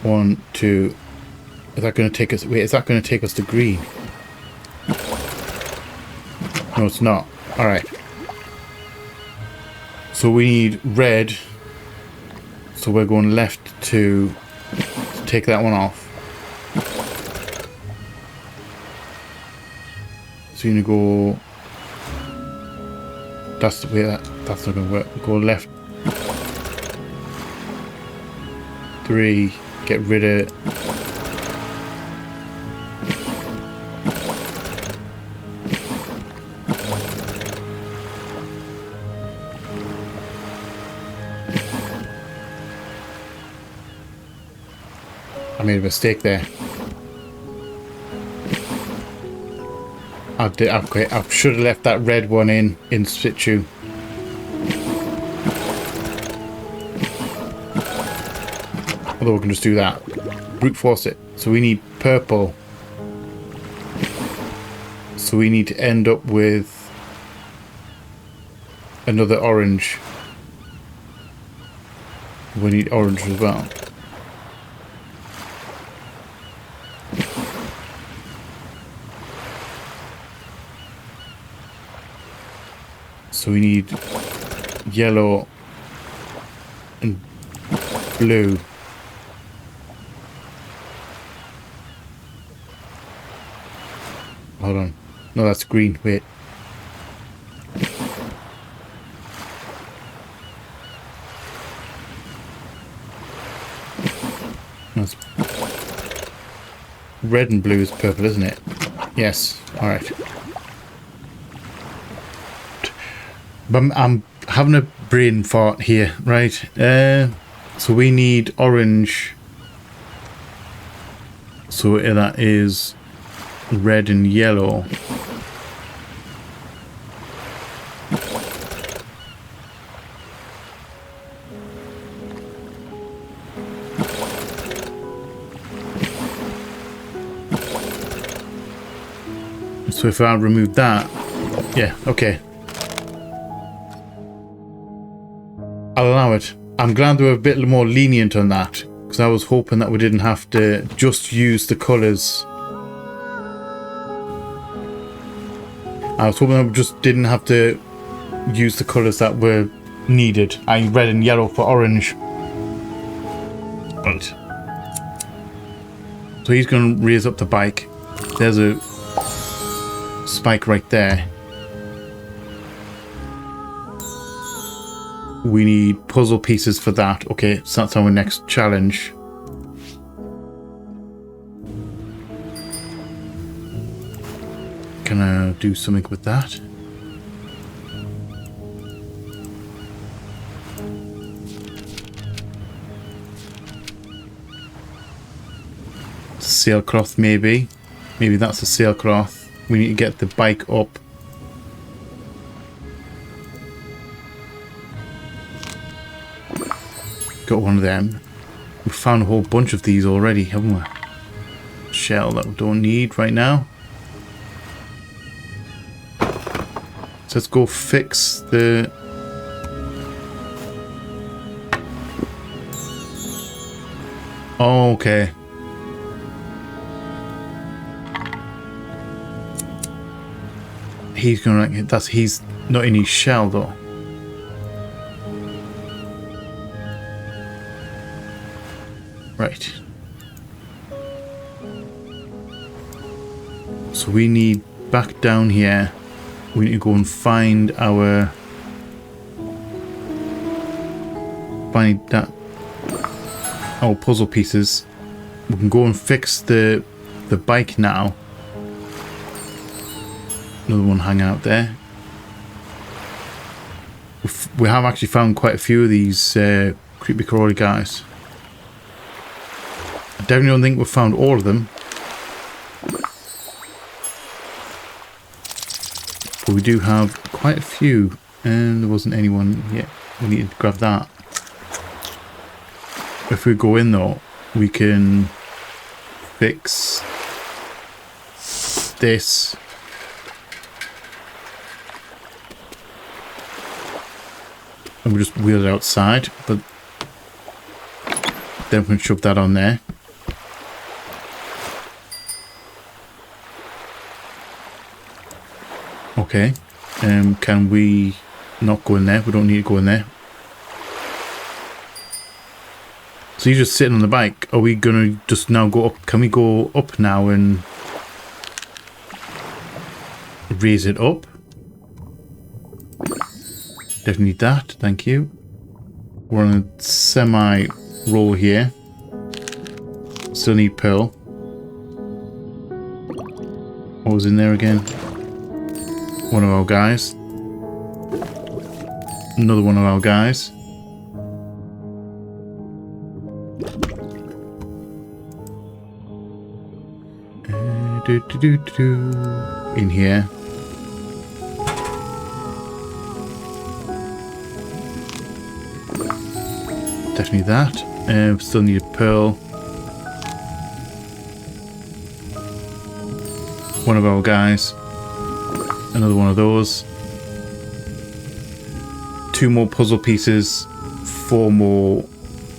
1, 2. Is that going to take us... Wait, is that going to take us to green? No, it's not. Alright. So we need red. So we're going left to take that one off. So you're going to go... That's the way that's not going to work. Go left. 3. Get rid of... I made a mistake there. Okay, I should have left that red one in situ. Although we can just do that. Brute force it. So we need purple. So we need to end up with another orange. We need orange as well. So we need yellow and blue. Hold on. No, that's green. Wait. That's red and blue is purple, isn't it? Yes. All right. But I'm having a brain fart here, right? So we need orange. So that is red and yellow. So if I remove that, yeah, okay. I'll allow it. I'm glad they were a bit more lenient on that, because I was hoping that we didn't have to just use the colours. I was hoping that we just didn't have to use the colours that were needed. I red and yellow for orange. Right. So he's going to raise up the bike. There's a spike right there. We need puzzle pieces for that. Okay, so that's our next challenge. Can I do something with that? Sailcloth, maybe. Maybe that's a sailcloth. We need to get the bike up. Got one of them. We found a whole bunch of these already, haven't we? Shell that we don't need right now. So let's go fix the... Oh, okay. He's gonna. He's not in his shell though. Right. So we need back down here. We need to go and find our. Find that. Our puzzle pieces. We can go and fix the bike now. Another one hanging out there. We have actually found quite a few of these creepy crawly guys. I definitely don't think we've found all of them. But we do have quite a few. And there wasn't anyone yet. We need to grab that. If we go in though, we can fix this. And we just wheel it outside, but then we can shove that on there. Okay. Can we not go in there? We don't need to go in there. So you're just sitting on the bike. Are we gonna just now go up? Can we go up now and raise it up? Definitely need that, thank you. We're on a semi-roll here. Still need pearl. What was in there again? One of our guys. Another one of our guys. In here. Definitely that. Still need a pearl. One of our guys. Another one of those. 2 more puzzle pieces. 4 more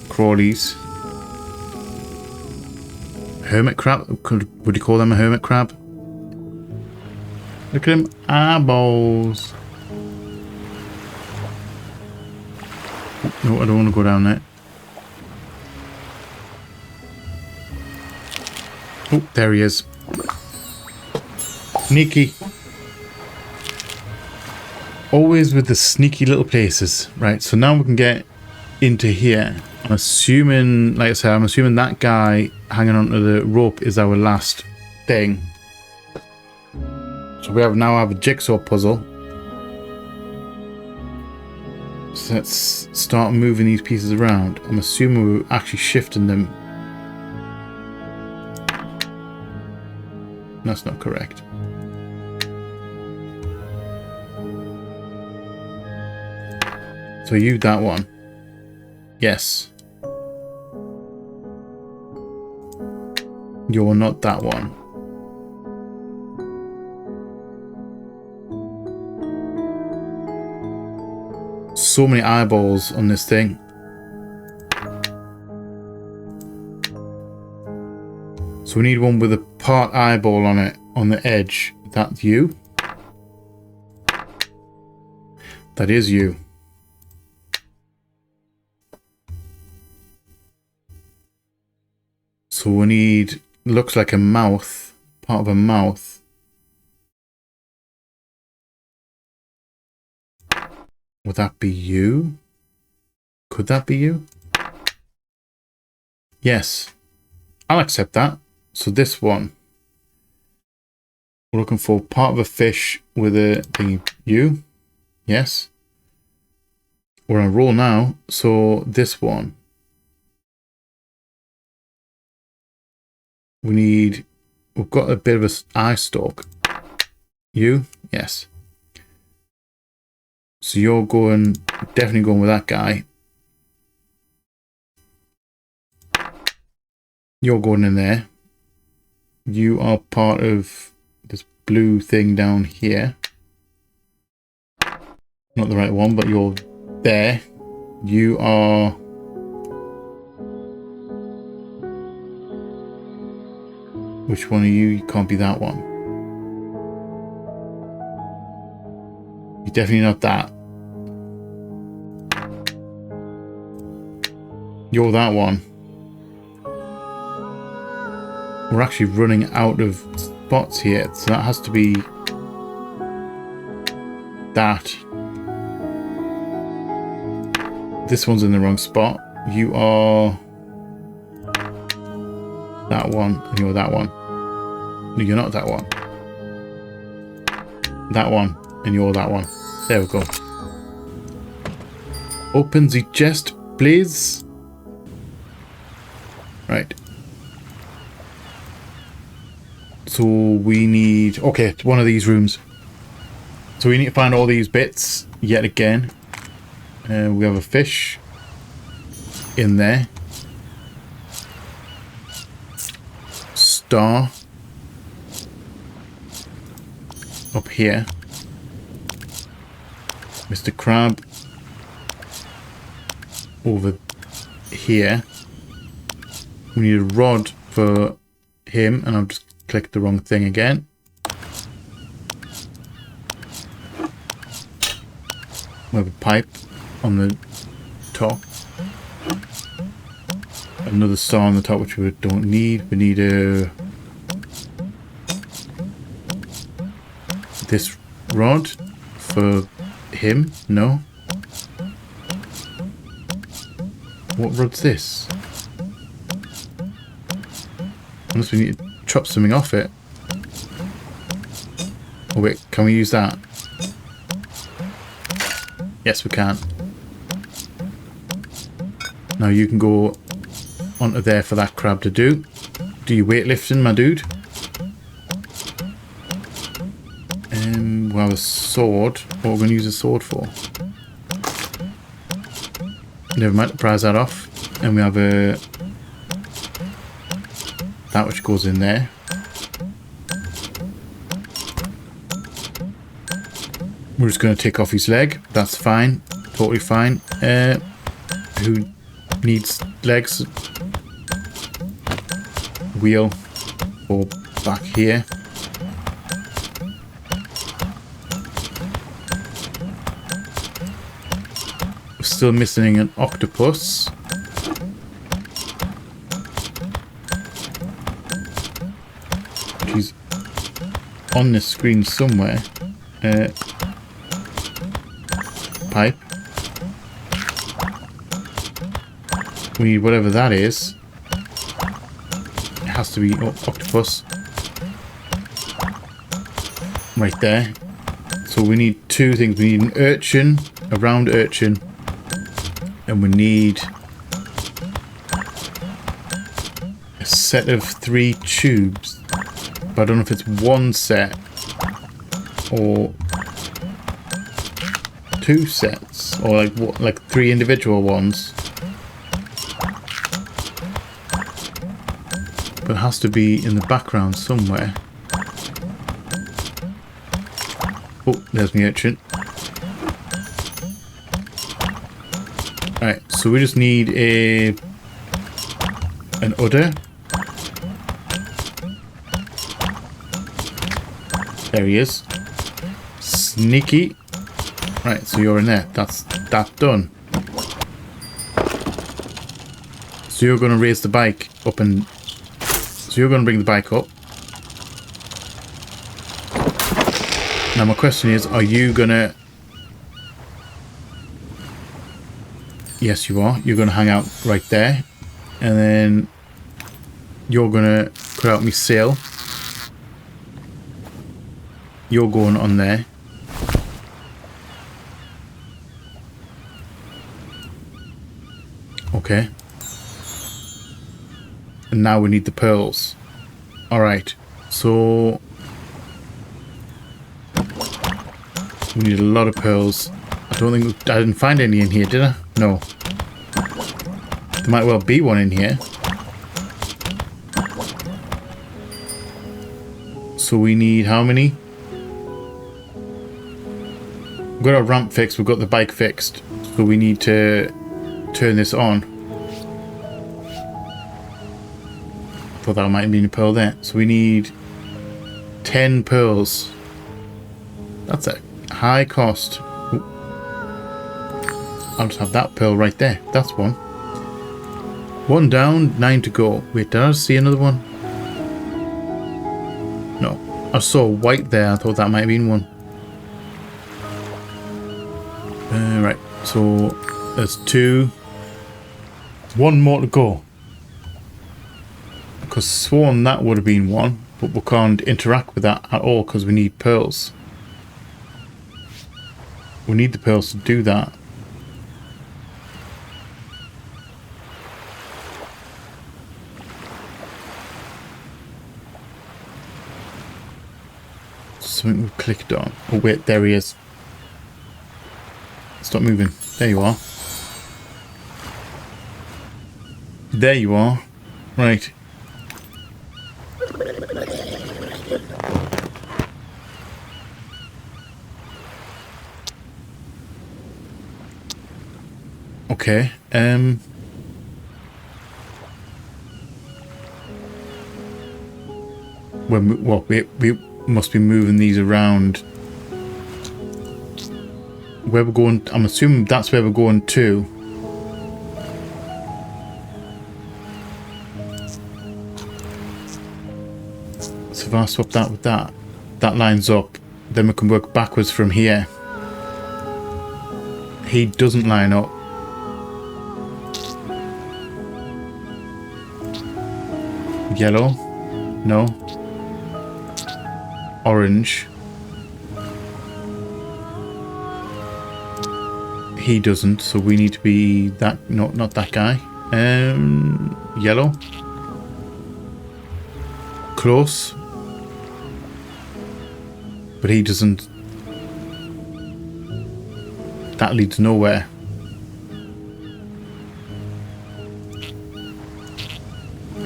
crawlies. Hermit crab? Would you call them a hermit crab? Look at them eyeballs. No, I don't want to go down there. Oh, there he is. Sneaky. Always with the sneaky little places. Right, so now we can get into here. I'm assuming, like I said, I'm assuming that guy hanging onto the rope is our last thing. So we now have a jigsaw puzzle. So let's start moving these pieces around. I'm assuming we're actually shifting them. That's not correct. So you that one. Yes. You're not that one. So many eyeballs on this thing. So we need one with a part eyeball on it, on the edge. That's you. That is you. So we need, looks like a mouth, part of a mouth. Would that be you? Could that be you? Yes. I'll accept that. So this one. We're looking for part of a fish with a thingy. You? Yes. We're on a roll now. So this one. We've got a bit of an eye stalk. You? Yes. So you're definitely going with that guy. You're going in there. You are part of this blue thing down here. Not the right one, but you're there. You are Which one are you? You can't be that one. You're definitely not that. You're that one. We're actually running out of spots here, so that has to be that. This one's in the wrong spot. You are that one, and you're that one. No, you're not that one. That one, and you're that one. There we go. Open the chest, please. Right. So we need... Okay, one of these rooms. So we need to find all these bits yet again. We have a fish in there. Star. Up here. Mr. Crab. Over here. We need a rod for him, and I've just clicked the wrong thing again. We have a pipe on the top. Another star on the top, which we don't need. We need a... this rod for him. No. What rod's this? Unless we need to chop something off it. Oh wait, can we use that? Yes, we can. Now you can go onto there for that crab to do. Do you weightlifting, my dude? We'll have a sword. What are we going to use a sword for? Never mind, prize that off. And we have a... that which goes in there. We're just going to take off his leg. That's fine. Totally fine. Who needs legs? Wheel. Or back here. We're still missing an octopus. She's on the screen somewhere. Pipe. We need whatever that is. It has to be octopus. Right there. So we need two things. We need an urchin, a round urchin, and we need a set of 3 tubes. But I don't know if it's one set or 2 sets, or like what, like 3 individual ones. But it has to be in the background somewhere. Oh, there's my urchin. Right, so we just need an udder. There he is. Sneaky. Right, so you're in there. That's that done. So you're going to raise the bike up and... so you're going to bring the bike up. Now my question is, are you going to... yes, you are. You're going to hang out right there. And then you're going to put out my sail. You're going on there. Okay. And now we need the pearls. Alright. So... we need a lot of pearls. I don't think... I didn't find any in here, did I? No. There might well be one in here. So we need how many? We've got our ramp fixed, we've got the bike fixed. So we need to turn this on. thought that might have been a pearl there. So we need 10 pearls. That's a high cost. Ooh. I'll just have that pearl right there. That's one. One down, 9 to go. Wait, did I see another one? No. I saw white there. I thought that might have been one. Right. So there's 2. One more to go. Because sworn that would have been one, but we can't interact with that at all because we need pearls. We need the pearls to do that. Something we've clicked on. Oh wait, there he is. Stop moving. There you are. There you are. Right. Okay. We must be moving these around. Where we're going, I'm assuming that's where we're going to. So if I swap that with that, that lines up. Then we can work backwards from here. He doesn't line up. Yellow? No. Orange. He doesn't, so we need to be that. No, not that guy. Yellow. Close. But he doesn't. That leads nowhere.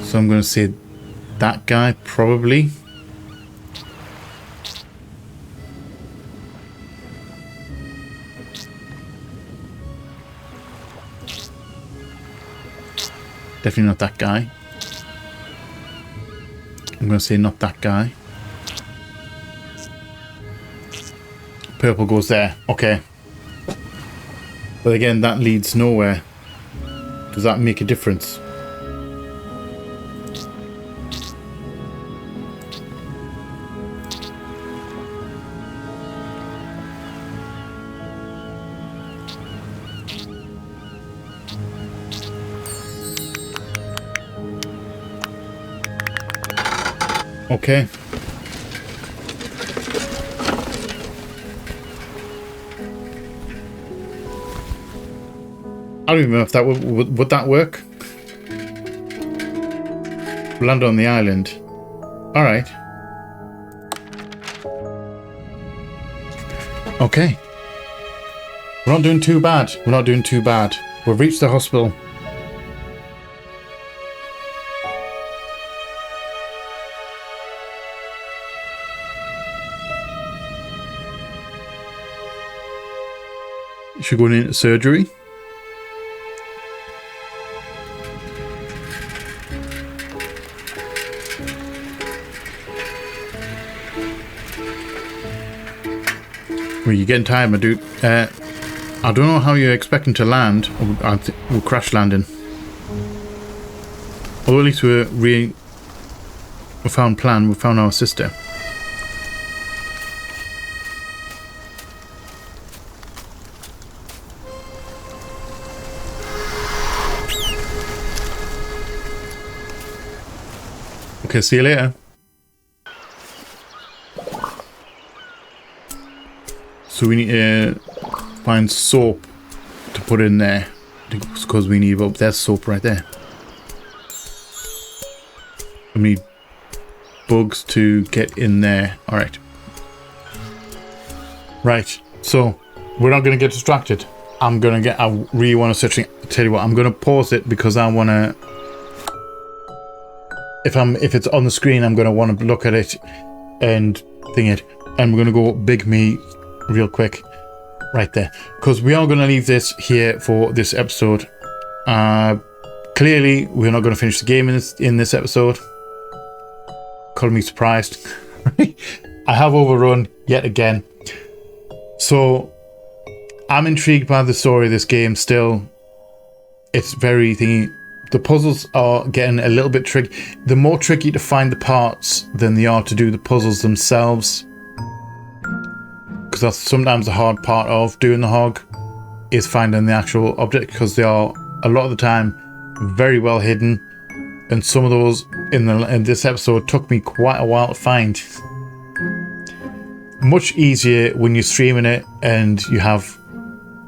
So I'm going to say that guy, probably. Definitely not that guy. I'm going to say not that guy. Purple goes there. Okay. But again, that leads nowhere. Does that make a difference? Okay. I don't even know if that would that work. Land on the island. All right. Okay. We're not doing too bad. We're not doing too bad. We've reached the hospital. Should go into surgery. Well, you're getting tired, my dude. I don't know how you're expecting to land. We're crash landing. Or at least we found plan. We found our sister. Okay, see you later. So we need to find soap to put in there because we need. Oh, there's soap right there. We need bugs to get in there. All right. Right. So we're not going to get distracted. I really want to search. Tell you what, I'm going to pause it because I want to. If it's on the screen, I'm going to want to look at it and thing it. And we're going to go big me real quick right there. Because we are going to leave this here for this episode. Clearly, we're not going to finish the game in this episode. call me surprised. I have overrun yet again. So I'm intrigued by the story of this game still. It's very thingy. The puzzles are getting a little bit tricky. They're more tricky to find the parts than they are to do the puzzles themselves. Because that's sometimes the hard part of doing the hog, is finding the actual object, because they are a lot of the time very well hidden. And some of those in this episode took me quite a while to find. Much easier when you're streaming it and you have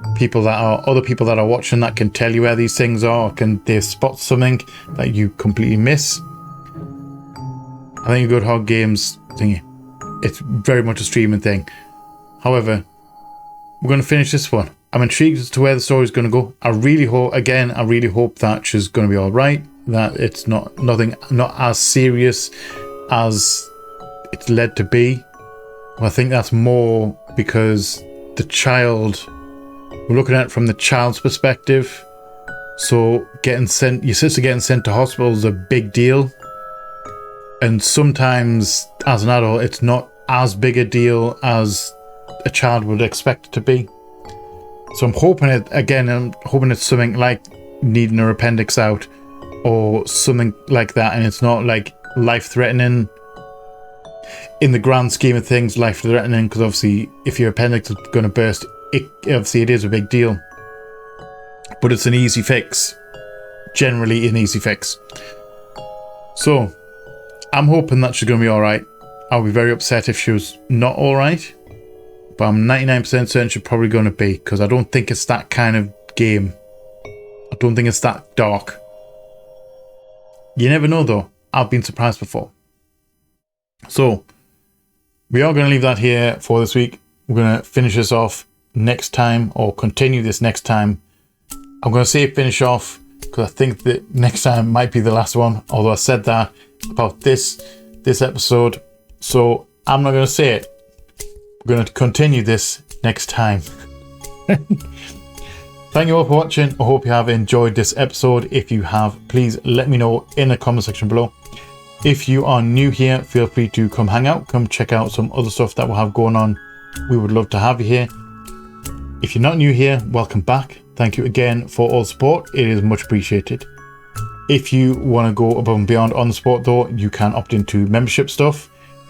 other people that are watching that can tell you where these things are, or they spot something that you completely miss. I think a good hog games thingy, it's very much a streaming thing. However, we're going to finish this one. I'm intrigued as to where the story is going to go. I really hope that she's going to be all right, that it's not as serious as it's led to be. Well, I think that's more because we're looking at it from the child's perspective. So your sister getting sent to hospital is a big deal. And sometimes as an adult, it's not as big a deal as a child would expect it to be. So I'm hoping it's something like needing her appendix out or something like that. And it's not like life-threatening. In the grand scheme of things, life-threatening, because obviously if your appendix is going to burst, it is a big deal. But it's an easy fix. Generally an easy fix. So I'm hoping that she's going to be alright. I'll be very upset if she was not alright. But I'm 99% certain she's probably going to be, because I don't think it's that kind of game. I don't think it's that dark. You never know though. I've been surprised before. So we are going to leave that here for this week. We're going to finish this off next time, or continue this next time. I'm going to say finish off because I think that next time might be the last one, although I said that about this episode, so I'm not going to say it. We're going to continue this next time. Thank you all for watching. I hope you have enjoyed this episode. If you have, please let me know in the comment section below. If you are new here, feel free to come hang out, come check out some other stuff that we'll have going on. We would love to have you here. If you're not new here, welcome back. Thank you again for all the support. It is much appreciated. If you want to go above and beyond on the support though, you can opt into membership stuff.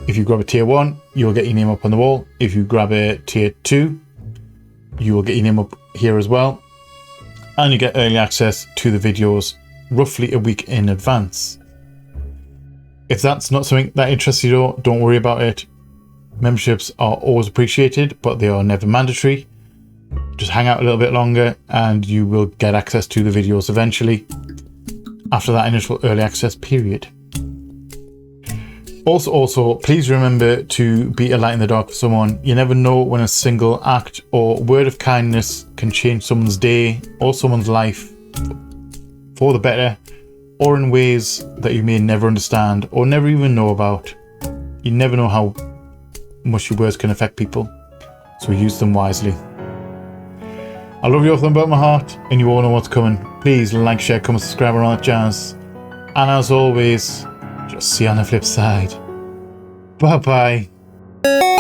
If you grab a tier 1, you'll get your name up on the wall. If you grab a tier 2, you will get your name up here as well. And you get early access to the videos roughly a week in advance. If that's not something that interests you though, don't worry about it. Memberships are always appreciated, but they are never mandatory. Just hang out a little bit longer and you will get access to the videos eventually after that initial early access period. Also, please remember to be a light in the dark for someone. You never know when a single act or word of kindness can change someone's day or someone's life for the better, or in ways that you may never understand or never even know about. You never know how much your words can affect people, so use them wisely. I love you all from the bottom of my heart, and you all know what's coming. Please like, share, comment, subscribe, and all that jazz. And as always, just see you on the flip side. Bye bye.